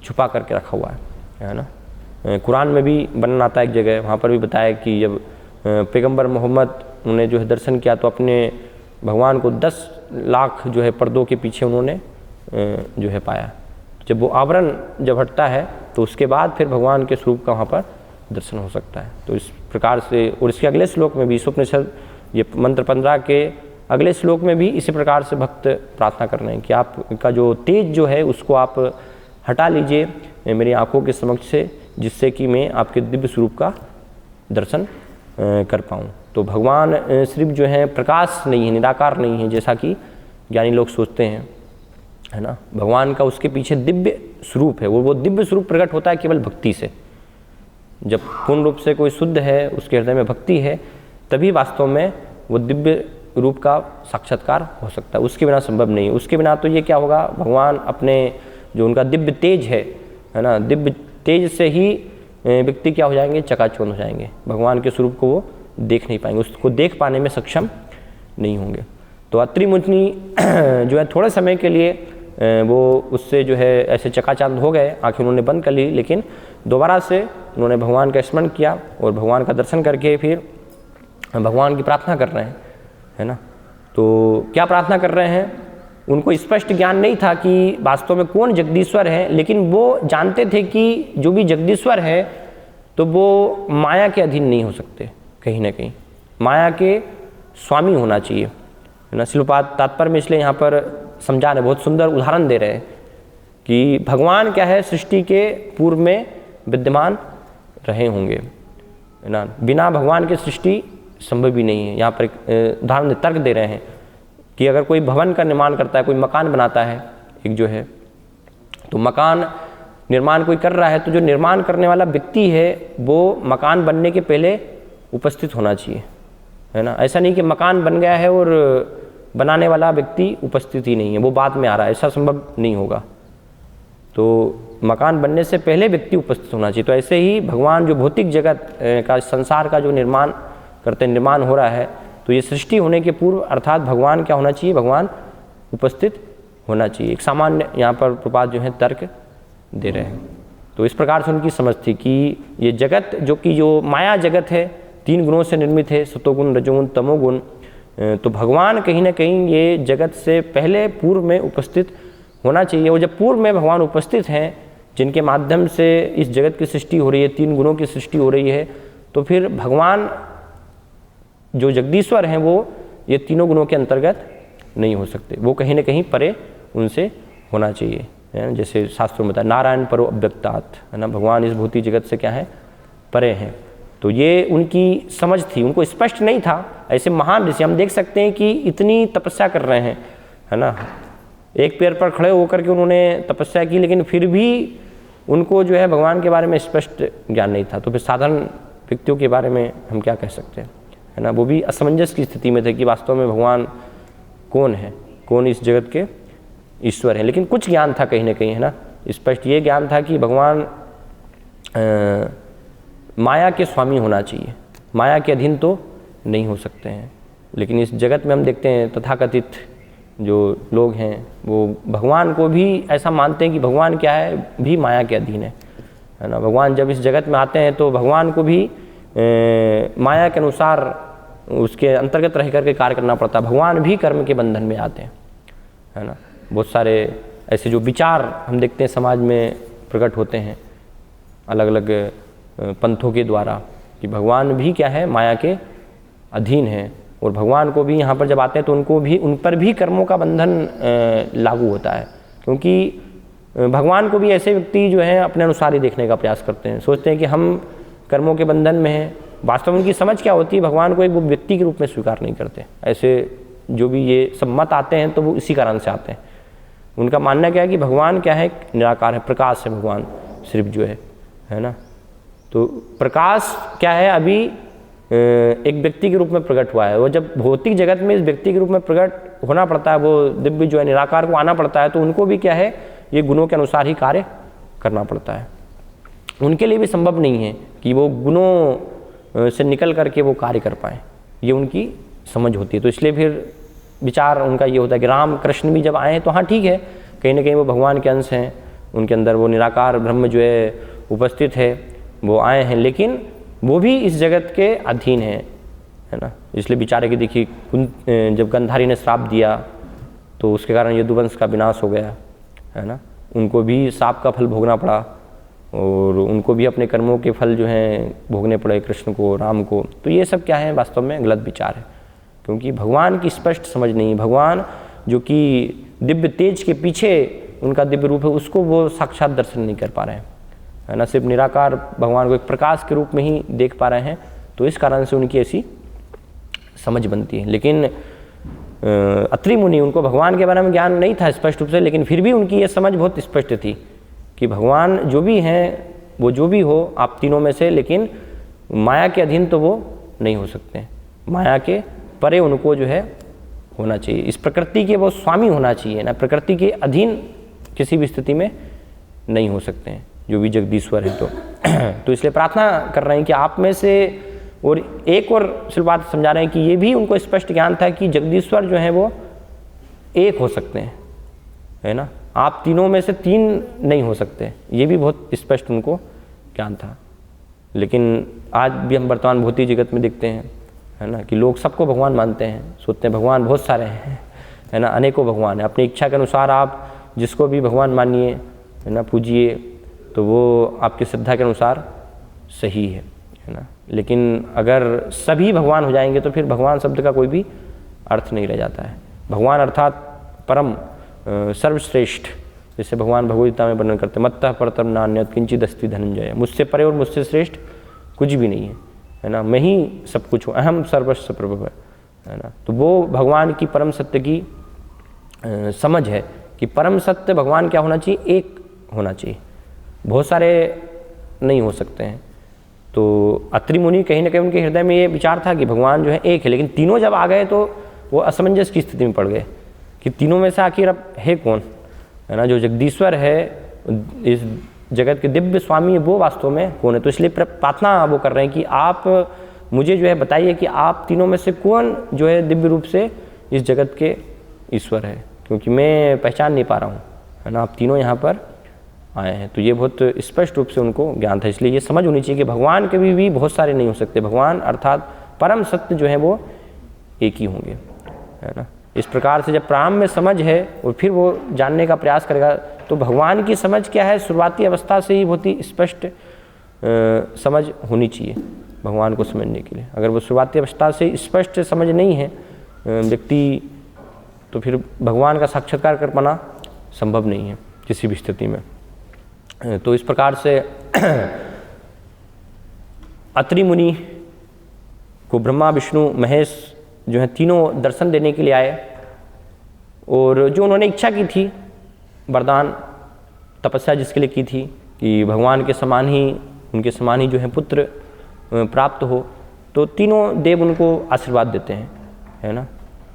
छुपा करके रखा हुआ है ना। कुरान में भी वर्णन आता है एक जगह, वहाँ पर भी बताया कि जब पैगंबर मोहम्मद उन्होंने जो है दर्शन किया तो अपने भगवान को 10 लाख जो है पर्दों के पीछे उन्होंने जो है पाया। जब वो आवरण जब हटता है तो उसके बाद फिर भगवान के स्वरूप का वहाँ पर दर्शन हो सकता है। तो इस प्रकार से, और इसके अगले श्लोक में भी, उपनिषद ये मंत्र 15 के अगले श्लोक में भी इसी प्रकार से भक्त प्रार्थना कर रहे हैं कि आपका जो तेज जो है उसको आप हटा लीजिए मेरी आंखों के समक्ष से, जिससे कि मैं आपके दिव्य स्वरूप का दर्शन कर पाऊँ। तो भगवान सिर्फ जो है प्रकाश नहीं है, निराकार नहीं है जैसा कि ज्ञानी लोग सोचते हैं, है ना। भगवान का उसके पीछे दिव्य स्वरूप है, वो दिव्य स्वरूप प्रकट होता है केवल भक्ति से। जब पूर्ण रूप से कोई शुद्ध है, उसके हृदय में भक्ति है, तभी वास्तव में वो दिव्य रूप का साक्षात्कार हो सकता है, उसके बिना संभव नहीं है। उसके बिना तो ये क्या होगा, भगवान अपने जो उनका दिव्य तेज है ना, दिव्य तेज से ही व्यक्ति क्या हो जाएंगे, चकाचौंध हो जाएंगे, भगवान के स्वरूप को वो देख नहीं पाएंगे, उसको देख पाने में सक्षम नहीं होंगे। तो अत्रि मुनि जो है थोड़े समय के लिए वो उससे जो है ऐसे चकाचौंध हो गए, आंखें उन्होंने बंद कर ली, लेकिन दोबारा से उन्होंने भगवान का स्मरण किया और भगवान का दर्शन करके फिर भगवान की प्रार्थना कर रहे हैं, है ना। तो क्या प्रार्थना कर रहे हैं, उनको स्पष्ट ज्ञान नहीं था कि वास्तव में कौन जगदीश्वर है, लेकिन वो जानते थे कि जो भी जगदीश्वर है तो वो माया के अधीन नहीं हो सकते, कहीं ना कहीं माया के स्वामी होना चाहिए, है ना। शिलपाद तात्पर्य में इसलिए यहाँ पर समझा रहे, बहुत सुंदर उदाहरण दे रहे हैं कि भगवान क्या है, सृष्टि के पूर्व में विद्यमान रहे होंगे, है ना। बिना भगवान के सृष्टि संभव ही नहीं है। यहाँ पर उदाहरण तर्क दे रहे हैं कि अगर कोई भवन का निर्माण करता है, कोई मकान बनाता है, एक जो है, तो मकान निर्माण कोई कर रहा है तो जो निर्माण करने वाला व्यक्ति है वो मकान बनने के पहले उपस्थित होना चाहिए, है ना। ऐसा नहीं कि मकान बन गया है और बनाने वाला व्यक्ति उपस्थित ही नहीं है, वो बाद में आ रहा है, ऐसा संभव नहीं होगा। तो मकान बनने से पहले व्यक्ति उपस्थित होना चाहिए। तो ऐसे ही भगवान जो भौतिक जगत का, संसार का जो निर्माण करते, निर्माण हो रहा है, तो ये सृष्टि होने के पूर्व अर्थात भगवान क्या होना चाहिए, भगवान उपस्थित होना चाहिए। एक सामान्य यहाँ पर प्रपात जो है तर्क दे रहे हैं। तो इस प्रकार से उनकी समझ थी कि ये जगत जो माया जगत है, 3 गुणों से निर्मित है, सतोगुण, रजोगुण, तमोगुण। तो भगवान कहीं ना कहीं ये जगत से पहले पूर्व में उपस्थित होना चाहिए। और जब पूर्व में भगवान उपस्थित हैं, जिनके माध्यम से इस जगत की सृष्टि हो रही है, 3 गुणों की सृष्टि हो रही है, तो फिर भगवान जो जगदीश्वर हैं वो ये तीनों गुणों के अंतर्गत नहीं हो सकते, वो कहीं ना कहीं परे उनसे होना चाहिए, है ना। जैसे शास्त्रों में बताया, नारायण परो अव्यक्तात्, है ना, भगवान इस भौतिक जगत से क्या है, परे हैं। तो ये उनकी समझ थी, उनको स्पष्ट नहीं था। ऐसे महान ऋषि हम देख सकते हैं कि इतनी तपस्या कर रहे हैं, है ना, एक पैर पर खड़े होकर के उन्होंने तपस्या की, लेकिन फिर भी उनको जो है भगवान के बारे में स्पष्ट ज्ञान नहीं था। तो फिर साधारण व्यक्तियों के बारे में हम क्या कह सकते हैं, है ना। वो भी असमंजस की स्थिति में थे कि वास्तव में भगवान कौन है, कौन इस जगत के ईश्वर है। लेकिन कुछ ज्ञान था कहीं ना कहीं, है ना, स्पष्ट ये ज्ञान था कि भगवान माया के स्वामी होना चाहिए, माया के अधीन तो नहीं हो सकते हैं। लेकिन इस जगत में हम देखते हैं तथाकथित जो लोग हैं वो भगवान को भी ऐसा मानते हैं कि भगवान क्या है, भी माया के अधीन है ना। भगवान जब इस जगत में आते हैं तो भगवान को भी माया के अनुसार उसके अंतर्गत रह करके कार्य करना पड़ता है। भगवान भी कर्म के बंधन में आते हैं, है ना। बहुत सारे ऐसे जो विचार हम देखते हैं समाज में प्रकट होते हैं अलग अलग पंथों के द्वारा कि भगवान भी क्या है, माया के अधीन है। और भगवान को भी यहाँ पर जब आते हैं तो उन पर भी कर्मों का बंधन लागू होता है, क्योंकि भगवान को भी ऐसे व्यक्ति जो हैं अपने अनुसार ही देखने का प्रयास करते हैं, सोचते हैं कि हम कर्मों के बंधन में हैं। वास्तव में उनकी समझ क्या होती है, भगवान को एक वो व्यक्ति के रूप में स्वीकार नहीं करते। ऐसे जो भी ये सब मत आते हैं तो वो इसी कारण से आते हैं। उनका मानना क्या है कि भगवान क्या है, निराकार है, प्रकाश है भगवान सिर्फ जो है ना। तो प्रकाश क्या है, अभी एक व्यक्ति के रूप में प्रकट हुआ है। वो जब भौतिक जगत में इस व्यक्ति के रूप में प्रकट होना पड़ता है, वो दिव्य जो है निराकार को आना पड़ता है, तो उनको भी क्या है, ये गुणों के अनुसार ही कार्य करना पड़ता है। उनके लिए भी संभव नहीं है कि वो गुणों से निकल करके वो कार्य कर पाएँ, ये उनकी समझ होती है। तो इसलिए फिर विचार उनका ये होता है कि राम कृष्ण भी जब आए तो हाँ ठीक है, कहीं ना कहीं वो भगवान के अंश हैं, उनके अंदर वो निराकार ब्रह्म जो है उपस्थित है, वो आए हैं, लेकिन वो भी इस जगत के अधीन है ना। इसलिए बेचारे की देखिए, जब गंधारी ने श्राप दिया तो उसके कारण यदुवंश का विनाश हो गया, है ना। उनको भी श्राप का फल भोगना पड़ा और उनको भी अपने कर्मों के फल जो हैं भोगने पड़े, कृष्ण को, राम को। तो ये सब क्या है, वास्तव में गलत विचार है, क्योंकि भगवान की स्पष्ट समझ नहीं। भगवान जो कि दिव्य तेज के पीछे उनका दिव्य रूप है, उसको वो साक्षात दर्शन नहीं कर पा रहे हैं, है ना। सिर्फ निराकार भगवान को एक प्रकाश के रूप में ही देख पा रहे हैं, तो इस कारण से उनकी ऐसी समझ बनती है। लेकिन अत्रि मुनि, उनको भगवान के बारे में ज्ञान नहीं था स्पष्ट रूप से, लेकिन फिर भी उनकी ये समझ बहुत स्पष्ट थी कि भगवान जो भी हैं, वो जो भी हो आप तीनों में से, लेकिन माया के अधीन तो वो नहीं हो सकते, माया के परे उनको जो है होना चाहिए। इस प्रकृति के वो स्वामी होना चाहिए ना, प्रकृति के अधीन किसी भी स्थिति में नहीं हो सकते हैं जो भी जगदीश्वर है। तो इसलिए प्रार्थना कर रहे हैं कि आप में से, और एक और सिर्फ बात समझा रहे हैं कि ये भी उनको स्पष्ट ज्ञान था कि जगदीश्वर जो है वो एक हो सकते हैं, है ना। आप तीनों में से 3 नहीं हो सकते, ये भी बहुत स्पष्ट उनको ज्ञान था। लेकिन आज भी हम वर्तमान भौतिक जगत में देखते हैं, है ना, कि लोग सबको भगवान मानते हैं, सोचते हैं भगवान बहुत सारे हैं, है ना, अनेकों भगवान है। अपनी इच्छा के अनुसार आप जिसको भी भगवान मानिए, है ना, पूजिए, तो वो आपकी श्रद्धा के अनुसार सही है ना। लेकिन अगर सभी भगवान हो जाएंगे तो फिर भगवान शब्द का कोई भी अर्थ नहीं रह जाता है। भगवान अर्थात परम, सर्वश्रेष्ठ, जैसे भगवान भगवद्गीता में वर्णन करते हैं, मत्तः परतरम नान्यत् किंचित् अस्ति धनंजय, मुझसे परे और मुझसे श्रेष्ठ कुछ भी नहीं है ना, मैं ही सब कुछ हूँ, अहम सर्वस्व प्रभव, है ना। तो वो भगवान की परम सत्य की समझ है कि परम सत्य भगवान क्या होना चाहिए, एक होना चाहिए, बहुत सारे नहीं हो सकते हैं। तो अत्रि मुनि कहीं ना कहीं उनके हृदय में ये विचार था कि भगवान जो है एक है, लेकिन तीनों जब आ गए तो वो असमंजस की स्थिति में पड़ गए कि तीनों में से आखिर अब है कौन, है ना। जो जगदीश्वर है, इस जगत के दिव्य स्वामी, वो वास्तव में कौन है। तो इसलिए प्रार्थना वो कर रहे हैं कि आप मुझे जो है बताइए कि आप तीनों में से कौन जो है दिव्य रूप से इस जगत के ईश्वर है, क्योंकि मैं पहचान नहीं पा रहा हूँ, है ना। आप तीनों यहाँ पर आए हैं, तो ये बहुत स्पष्ट रूप से उनको ज्ञान था। इसलिए ये समझ होनी चाहिए कि भगवान के भी बहुत सारे नहीं हो सकते, भगवान अर्थात परम सत्य जो है वो एक ही होंगे, है ना। इस प्रकार से जब प्रारंभ में समझ है और फिर वो जानने का प्रयास करेगा, तो भगवान की समझ क्या है, शुरुआती अवस्था से ही बहुत ही स्पष्ट समझ होनी चाहिए भगवान को समझने के लिए। अगर वो शुरुआती अवस्था से स्पष्ट समझ नहीं है व्यक्ति, तो फिर भगवान का साक्षात्कार कर पाना संभव नहीं है किसी भी स्थिति में। तो इस प्रकार से अत्रि मुनि को ब्रह्मा विष्णु महेश जो है तीनों दर्शन देने के लिए आए, और जो उन्होंने इच्छा की थी, वरदान तपस्या जिसके लिए की थी कि भगवान के समान ही, उनके समान ही जो है पुत्र प्राप्त हो, तो तीनों देव उनको आशीर्वाद देते हैं, है ना,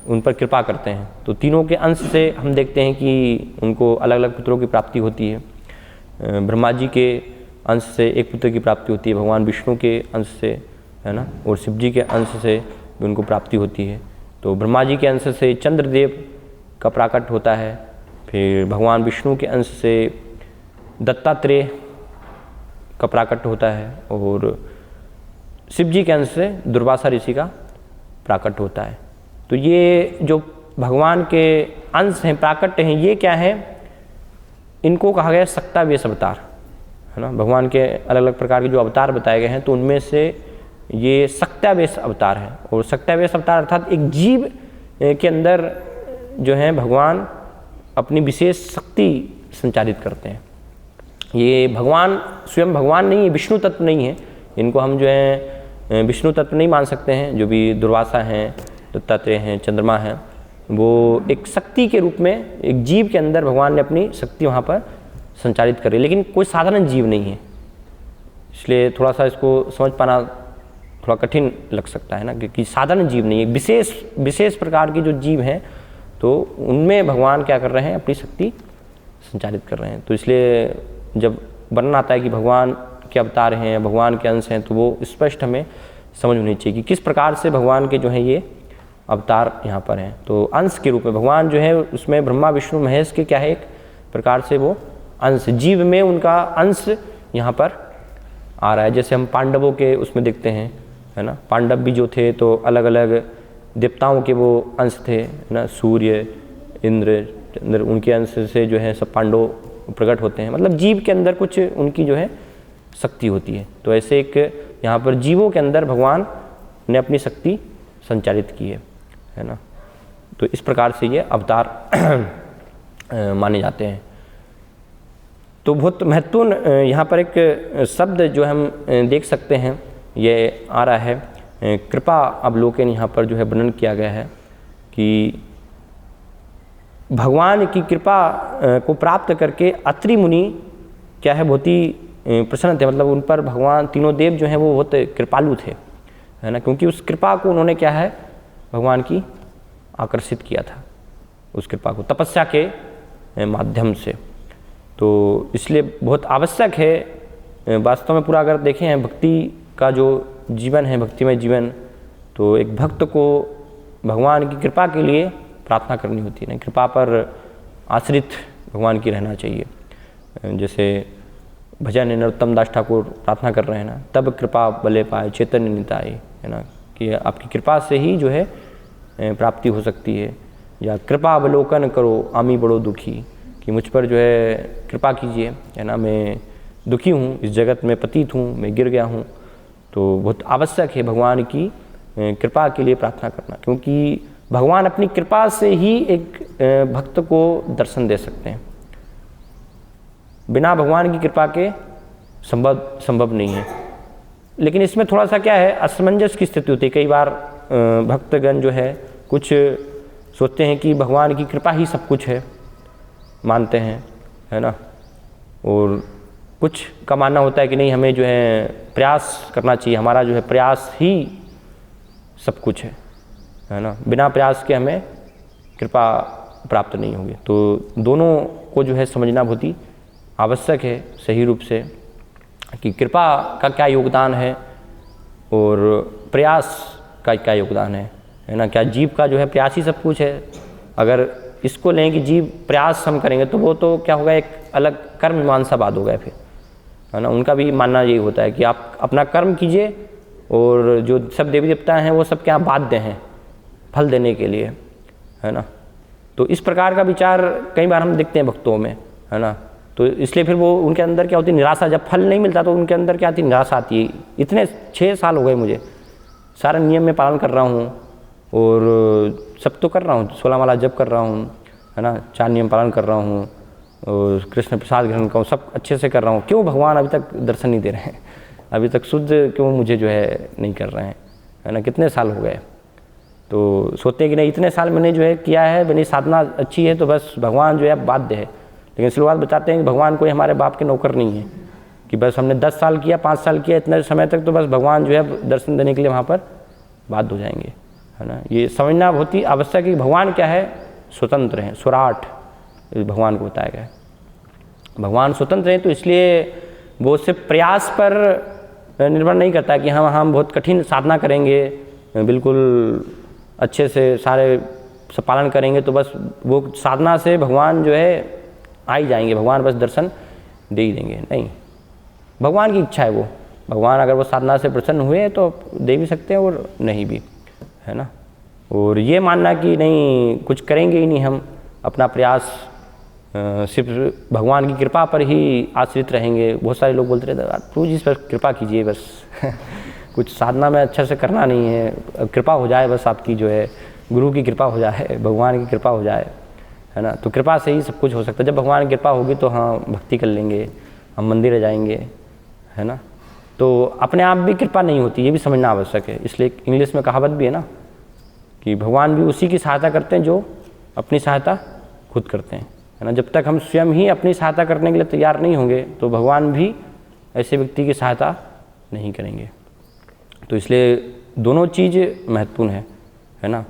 उन पर कृपा करते हैं। तो तीनों के अंश से हम देखते हैं कि उनको अलग अलग पुत्रों की प्राप्ति होती है। ब्रह्मा जी के अंश से एक पुत्र की प्राप्ति होती है, भगवान विष्णु के अंश से, है ना, और शिव जी के अंश से भी उनको प्राप्ति होती है। तो ब्रह्मा जी के अंश से चंद्रदेव का प्राकट होता है, फिर भगवान विष्णु के अंश से दत्तात्रेय का प्राकट होता है, और शिव जी के अंश से दुर्वासा ऋषि का प्राकट होता है। तो ये जो भगवान के अंश हैं, प्राकट्य हैं, ये क्या है, इनको कहा गया सक्तावेश अवतार, है ना। भगवान के अलग अलग प्रकार के जो अवतार बताए गए हैं, तो उनमें से ये सक्तावेश अवतार है। और सक्तावेश अवतार अर्थात एक जीव के अंदर जो है भगवान अपनी विशेष शक्ति संचारित करते हैं। ये भगवान स्वयं भगवान नहीं है, विष्णु तत्व नहीं है, इनको हम जो है विष्णु तत्व नहीं मान सकते हैं। जो भी दुर्वासा हैं, दत्तात्रेय हैं, चंद्रमा हैं, वो एक शक्ति के रूप में एक जीव के अंदर भगवान ने अपनी शक्ति वहाँ पर संचालित करी, लेकिन कोई साधारण जीव नहीं है। इसलिए थोड़ा सा इसको समझ पाना थोड़ा कठिन लग सकता है ना, क्योंकि साधारण जीव नहीं है, विशेष प्रकार के जो जीव हैं, तो उनमें भगवान क्या कर रहे हैं, अपनी शक्ति संचालित कर रहे हैं। तो इसलिए जब वर्णन आता है कि भगवान के अवतार हैं, भगवान के अंश हैं, तो वो स्पष्ट हमें समझ होनी चाहिए कि किस प्रकार से भगवान के जो हैं ये अवतार यहाँ पर हैं। तो अंश के रूप में भगवान जो है, उसमें ब्रह्मा विष्णु महेश के क्या है, एक प्रकार से वो अंश, जीव में उनका अंश यहाँ पर आ रहा है। जैसे हम पांडवों के उसमें देखते हैं, है ना, पांडव भी जो थे तो अलग अलग देवताओं के वो अंश थे, है ना, सूर्य, इंद्र, चंद्र, उनके अंश से जो है सब पांडव प्रकट होते हैं। मतलब जीव के अंदर कुछ उनकी जो है शक्ति होती है। तो ऐसे एक यहाँ पर जीवों के अंदर भगवान ने अपनी शक्ति संचालित की है ना। तो इस प्रकार से ये अवतार माने जाते हैं। तो बहुत महत्वपूर्ण यहाँ पर एक शब्द जो हम देख सकते हैं, ये आ रहा है कृपा अवलोकन। यहाँ पर जो है वर्णन किया गया है कि भगवान की कृपा को प्राप्त करके अत्रि मुनि क्या है, बहुत ही प्रसन्न थे। मतलब उन पर भगवान तीनों देव जो हैं वो बहुत कृपालु थे, है ना, क्योंकि उस कृपा को उन्होंने क्या है, भगवान की आकर्षित किया था, उस कृपा को तपस्या के माध्यम से। तो इसलिए बहुत आवश्यक है वास्तव में पूरा अगर देखें हैं भक्ति का जो जीवन है, भक्तिमय जीवन, तो एक भक्त को भगवान की कृपा के लिए प्रार्थना करनी होती है ना, कृपा पर आश्रित भगवान की रहना चाहिए। जैसे भजन नरोत्तम दास ठाकुर प्रार्थना कर रहे हैं ना, तब कृपा बले पाए चैतन्य निताई, है ना, कि आपकी कृपा से ही जो है प्राप्ति हो सकती है। या कृपा अवलोकन करो आमी बड़ो दुखी, कि मुझ पर जो है कृपा कीजिए, है ना, मैं दुखी हूँ, इस जगत में पतित हूँ, मैं गिर गया हूँ। तो बहुत आवश्यक है भगवान की कृपा के लिए प्रार्थना करना, क्योंकि भगवान अपनी कृपा से ही एक भक्त को दर्शन दे सकते हैं। बिना भगवान की कृपा के संभव नहीं है। लेकिन इसमें थोड़ा सा क्या है, असमंजस की स्थिति होती है। कई बार भक्तगण जो है कुछ सोचते हैं कि भगवान की कृपा ही सब कुछ है, मानते हैं, है ना, और कुछ का मानना होता है कि नहीं, हमें जो है प्रयास करना चाहिए, हमारा जो है प्रयास ही सब कुछ है ना, बिना प्रयास के हमें कृपा प्राप्त नहीं होगी। तो दोनों को जो है समझना बहुत ही आवश्यक है सही रूप से, कि कृपा का क्या योगदान है और प्रयास का क्या योगदान है ना। क्या जीव का जो है प्रयास ही सब कुछ है? अगर इसको लें कि जीव प्रयास हम करेंगे तो वो तो क्या होगा, एक अलग कर्म मीमांसावाद हो गया फिर, है ना। उनका भी मानना यही होता है कि आप अपना कर्म कीजिए और जो सब देवी देवता हैं वो सब क्या बाध्य हैं फल देने के लिए, है ना। तो इस प्रकार का विचार कई बार हम देखते हैं भक्तों में, है ना। तो इसलिए फिर वो उनके अंदर क्या होती है, निराशा। जब फल नहीं मिलता तो उनके अंदर क्या आती है, निराशा आती है। इतने 6 साल हो गए मुझे, सारा नियम में पालन कर रहा हूँ और सब तो कर रहा हूँ, 16 माला जप कर रहा हूँ, है ना, 4 नियम पालन कर रहा हूँ और कृष्ण प्रसाद ग्रहण का सब अच्छे से कर रहा हूँ, क्यों भगवान अभी तक दर्शन नहीं दे रहे हैं, अभी तक शुद्ध क्यों मुझे जो है नहीं कर रहे हैं, है ना। कितने साल हो गए। तो सोचते हैं कि नहीं, इतने साल मैंने जो है किया है, मेरी साधना अच्छी है, तो बस भगवान जो है बाध्य है। लेकिन शुरुआत बताते हैं कि भगवान कोई हमारे बाप के नौकर नहीं है कि बस हमने 10 साल किया, 5 साल किया, इतने समय तक तो बस भगवान जो है दर्शन देने के लिए वहाँ पर बाध्य हो जाएंगे, है ना। ये समझना बहुत ही आवश्यक है कि भगवान क्या है, स्वतंत्र हैं, स्वराट भगवान को बताया गया है। भगवान स्वतंत्र हैं, तो इसलिए वो सिर्फ प्रयास पर निर्भर नहीं करता है कि हम बहुत कठिन साधना करेंगे, बिल्कुल अच्छे से सारे सब पालन करेंगे तो बस वो साधना से भगवान जो है आ ही जाएंगे, भगवान बस दर्शन दे ही देंगे। नहीं, भगवान की इच्छा है वो, भगवान अगर वो साधना से प्रसन्न हुए तो दे भी सकते हैं और नहीं भी, है ना। और ये मानना कि नहीं कुछ करेंगे ही नहीं, हम अपना प्रयास सिर्फ भगवान की कृपा पर ही आश्रित रहेंगे। बहुत सारे लोग बोलते रहते हैं, प्रभु जी इस पर कृपा कीजिए बस कुछ साधना में अच्छा से करना नहीं है, कृपा हो जाए बस, आपकी जो है गुरु की कृपा हो जाए, भगवान की कृपा हो जाए, है ना। तो कृपा से ही सब कुछ हो सकता है। जब भगवान की कृपा होगी तो हाँ भक्ति कर लेंगे, हम मंदिर जाएंगे, है ना। तो अपने आप भी कृपा नहीं होती, ये भी समझना आवश्यक है। इसलिए इंग्लिश में कहावत भी है ना कि भगवान भी उसी की सहायता करते हैं जो अपनी सहायता खुद करते हैं, है ना। जब तक हम स्वयं ही अपनी सहायता करने के लिए तैयार नहीं होंगे तो भगवान भी ऐसे व्यक्ति की सहायता नहीं करेंगे। तो इसलिए दोनों चीज़ महत्वपूर्ण है ना।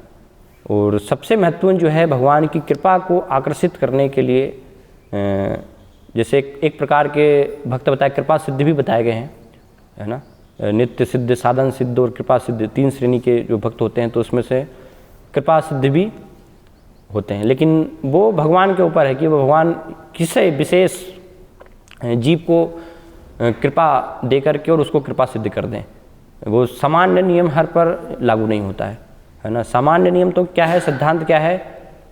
और सबसे महत्वपूर्ण जो है भगवान की कृपा को आकर्षित करने के लिए, जैसे एक प्रकार के भक्त बताए, कृपा सिद्ध भी बताए गए हैं, है ना। नित्य सिद्ध, साधन सिद्ध और कृपा सिद्ध, 3 श्रेणी के जो भक्त होते हैं। तो उसमें से कृपा सिद्ध भी होते हैं, लेकिन वो भगवान के ऊपर है कि वो भगवान किसे विशेष जीव को कृपा दे करके और उसको कृपा सिद्ध कर दें। वो सामान्य नियम हर पर लागू नहीं होता है ना। सामान्य नियम तो क्या है, सिद्धांत क्या है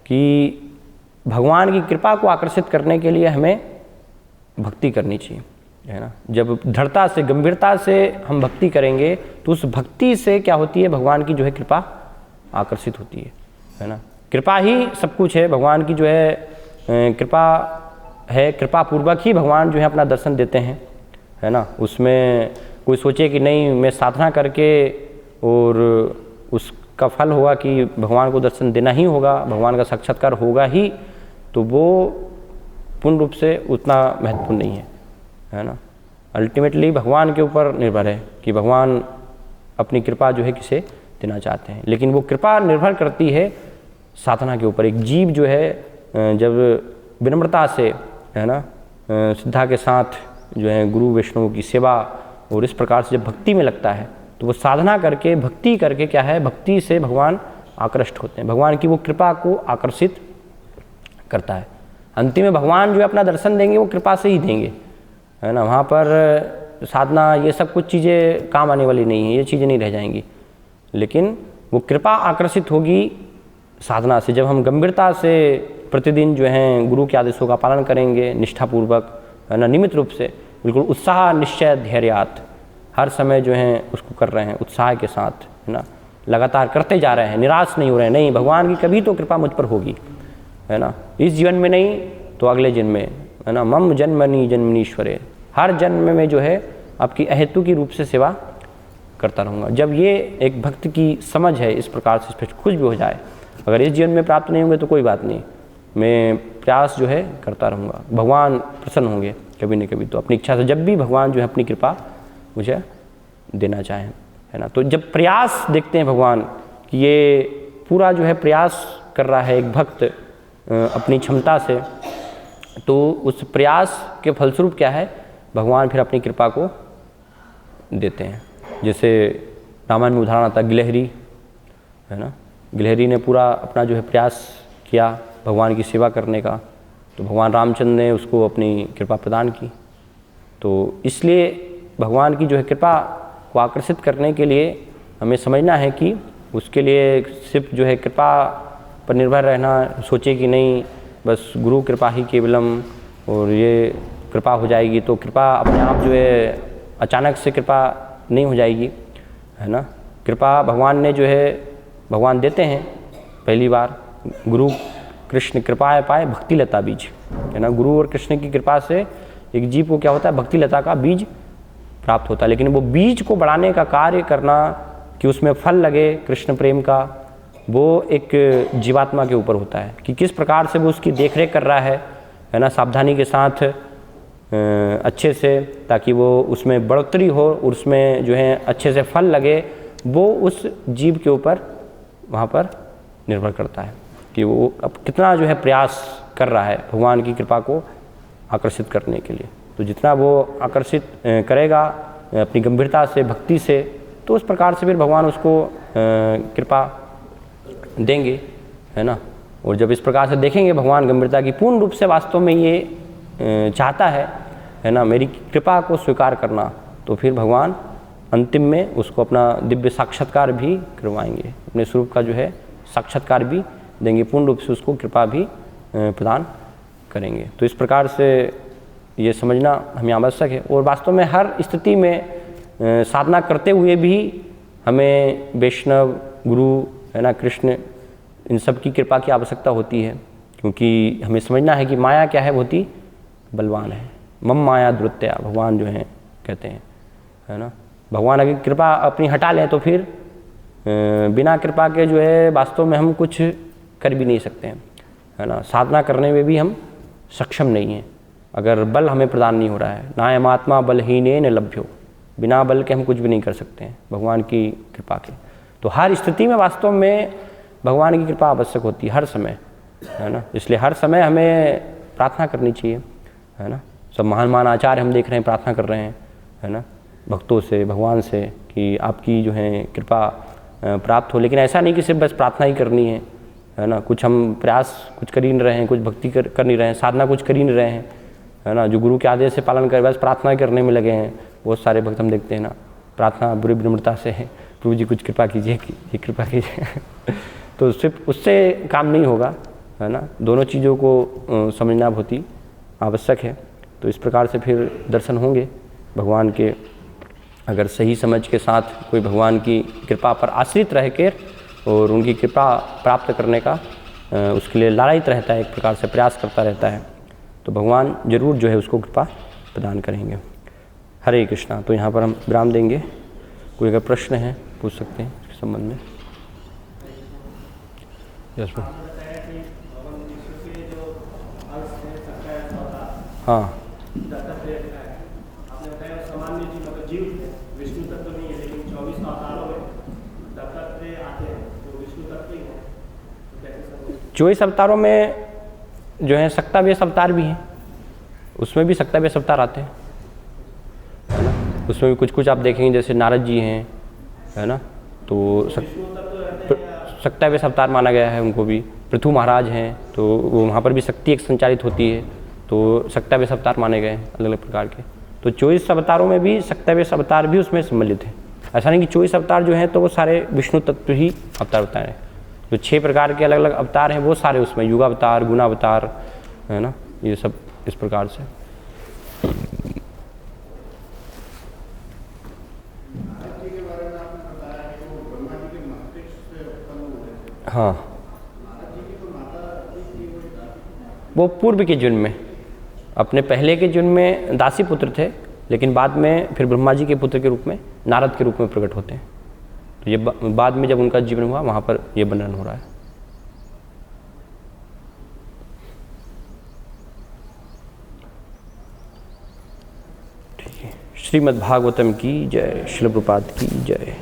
कि भगवान की कृपा को आकर्षित करने के लिए हमें भक्ति करनी चाहिए, है ना। जब दृढ़ता से, गंभीरता से हम भक्ति करेंगे तो उस भक्ति से क्या होती है, भगवान की जो है कृपा आकर्षित होती है ना। कृपा ही सब कुछ है, भगवान की जो है कृपा है, कृपा पूर्वक ही भगवान जो है अपना दर्शन देते हैं, है ना। उसमें कोई सोचे कि नहीं मैं साधना करके और उसका फल होगा कि भगवान को दर्शन देना ही होगा, भगवान का साक्षात्कार होगा ही, तो वो पूर्ण रूप से उतना महत्वपूर्ण नहीं है ना। अल्टीमेटली भगवान के ऊपर निर्भर है कि भगवान अपनी कृपा जो है किसे देना चाहते हैं। लेकिन वो कृपा निर्भर करती है साधना के ऊपर। एक जीव जो है जब विनम्रता से, है ना, श्रद्धा के साथ जो है गुरु वैष्णव की सेवा और इस प्रकार से जब भक्ति में लगता है तो वो साधना करके, भक्ति करके क्या है, भक्ति से भगवान आकृष्ट होते हैं, भगवान की वो कृपा को आकर्षित करता है। अंतिम में भगवान जो है अपना दर्शन देंगे वो कृपा से ही देंगे, है ना। वहाँ पर साधना ये सब कुछ चीज़ें काम आने वाली नहीं है, ये चीज़ें नहीं रह जाएंगी, लेकिन वो कृपा आकर्षित होगी साधना से। जब हम गंभीरता से प्रतिदिन जो है गुरु के आदेशों का पालन करेंगे निष्ठापूर्वक, है ना, नियमित रूप से, बिल्कुल उत्साह निश्चय धैर्यात, हर समय जो है उसको कर रहे हैं उत्साह के साथ, है ना, लगातार करते जा रहे हैं, निराश नहीं हो रहे हैं, नहीं भगवान की कभी तो कृपा मुझ पर होगी, है ना, इस जीवन में नहीं तो अगले जन्म में, है ना। मम जन्मनि जन्मनीश्वरे, हर जन्म में जो है आपकी अहेतु की रूप से सेवा करता रहूँगा। जब ये एक भक्त की समझ है इस प्रकार से, इस पर कुछ भी हो जाए, अगर इस जीवन में प्राप्त नहीं होंगे तो कोई बात नहीं, मैं प्रयास जो है करता रहूँगा, भगवान प्रसन्न होंगे कभी न कभी तो अपनी इच्छा से, जब भी भगवान जो है अपनी कृपा मुझे देना चाहें, है ना। तो जब प्रयास देखते हैं भगवान कि ये पूरा जो है प्रयास कर रहा है एक भक्त अपनी क्षमता से, तो उस प्रयास के फलस्वरूप क्या है, भगवान फिर अपनी कृपा को देते हैं। जैसे रामायण में उदाहरण आता गिलहरी, है ना, गिलहरी ने पूरा अपना जो है प्रयास किया भगवान की सेवा करने का, तो भगवान रामचंद्र ने उसको अपनी कृपा प्रदान की। तो इसलिए भगवान की जो है कृपा को आकर्षित करने के लिए हमें समझना है कि उसके लिए सिर्फ जो है कृपा पर निर्भर रहना, सोचे कि नहीं बस गुरु कृपा ही केवलम और ये कृपा हो जाएगी, तो कृपा अपने आप जो है अचानक से कृपा नहीं हो जाएगी, है ना। कृपा भगवान ने जो है भगवान देते हैं पहली बार, गुरु कृष्ण कृपा पाए भक्ति लता बीज, है ना। गुरु और कृष्ण की कृपा से एक जीव को क्या होता है, भक्ति लता का बीज प्राप्त होता है, लेकिन वो बीज को बढ़ाने का कार्य करना कि उसमें फल लगे कृष्ण प्रेम का, वो एक जीवात्मा के ऊपर होता है कि किस प्रकार से वो उसकी देखरेख कर रहा है ना, सावधानी के साथ अच्छे से, ताकि वो उसमें बढ़ोतरी हो और उसमें जो है अच्छे से फल लगे, वो उस जीव के ऊपर वहाँ पर निर्भर करता है कि वो अब कितना जो है प्रयास कर रहा है भगवान की कृपा को आकर्षित करने के लिए। तो जितना वो आकर्षित करेगा अपनी गंभीरता से, भक्ति से, तो उस प्रकार से फिर भगवान उसको कृपा देंगे, है ना। और जब इस प्रकार से देखेंगे भगवान गंभीरता की पूर्ण रूप से वास्तव में ये चाहता है ना, मेरी कृपा को स्वीकार करना, तो फिर भगवान अंतिम में उसको अपना दिव्य साक्षात्कार भी करवाएंगे, अपने स्वरूप का जो है साक्षात्कार भी देंगे, पूर्ण रूप से उसको कृपा भी प्रदान करेंगे। तो इस प्रकार से ये समझना हमें आवश्यक है। और वास्तव में हर स्थिति में साधना करते हुए भी हमें वैष्णव, गुरु, है ना, कृष्ण, इन सब की कृपा की आवश्यकता होती है, क्योंकि हमें समझना है कि माया क्या है, बहुत ही बलवान है। मम माया दुरत्या भगवान जो है कहते हैं, है ना। भगवान अगर कृपा अपनी हटा लें तो फिर बिना कृपा के जो है वास्तव में हम कुछ कर भी नहीं सकते हैं, है ना। साधना करने में भी हम सक्षम नहीं हैं अगर बल हमें प्रदान नहीं हो रहा है। नायमात्मा बलहीनेन लभ्यो, बिना बल के हम कुछ भी नहीं कर सकते हैं भगवान की कृपा के। तो हर स्थिति में वास्तव में भगवान की कृपा आवश्यक होती है, हर समय, है ना। इसलिए हर समय हमें प्रार्थना करनी चाहिए, है ना। सब महान महान आचार्य हम देख रहे हैं प्रार्थना कर रहे हैं, है ना, भक्तों से, भगवान से कि आपकी जो है कृपा प्राप्त हो। लेकिन ऐसा नहीं कि सिर्फ बस प्रार्थना ही करनी है ना। कुछ हम प्रयास कुछ कर ही नहीं रहे हैं, कुछ भक्ति कर नहीं रहे हैं, साधना कुछ कर ही नहीं रहे हैं, है ना। जो गुरु के आदेश से पालन कर बस प्रार्थना करने में लगे हैं। बहुत सारे भक्त हम देखते हैं ना, प्रार्थना बुरी विनम्रता से है, प्रभु जी कुछ कृपा कीजिए, कृपा कीजिए तो सिर्फ उससे काम नहीं होगा, है ना। दोनों चीज़ों को समझना बहुत ही आवश्यक है। तो इस प्रकार से फिर दर्शन होंगे भगवान के, अगर सही समझ के साथ कोई भगवान की कृपा पर आश्रित रह कर और उनकी कृपा प्राप्त करने का उसके लिए लालयित रहता है, एक प्रकार से प्रयास करता रहता है, तो भगवान जरूर जो है उसको कृपा प्रदान करेंगे। हरे कृष्णा। तो यहाँ पर हम विराम देंगे। कोई अगर प्रश्न है पूछ सकते हैं इसके संबंध में। Yes ma'am. हाँ, चौबीस अवतारों में जो है सक्ताव्यस अवतार भी हैं, उसमें भी सक्ताव्यस अवतार आते हैं, है ना। उसमें भी कुछ कुछ आप देखेंगे जैसे नारद जी हैं, है ना, तो सक्ताव्यस अवतार माना गया है उनको भी। पृथु महाराज हैं तो वो वहाँ पर भी शक्ति एक संचालित होती है, तो सक्ताव्यस अवतार माने गए हैं अलग अलग प्रकार के। तो 24 अवतारों में भी 27 अवतार भी उसमें सम्मिलित है। ऐसा नहीं कि 24 अवतार जो हैं तो वो सारे विष्णु तत्व ही अवतार बताए हैं। जो 6 प्रकार के अलग अलग अवतार हैं वो सारे उसमें, युगावतार, गुणावतार, है ना, ये सब इस प्रकार से। हाँ, वो पूर्व के जन्म में, अपने पहले के जन्म में दासी पुत्र थे, लेकिन बाद में फिर ब्रह्मा जी के पुत्र के रूप में, नारद के रूप में प्रकट होते हैं। तो ये बाद में जब उनका जीवन हुआ वहाँ पर ये वर्णन हो रहा है। ठीक है। श्रीमद् भागवतम की जय, श्रील प्रभुपाद की जय।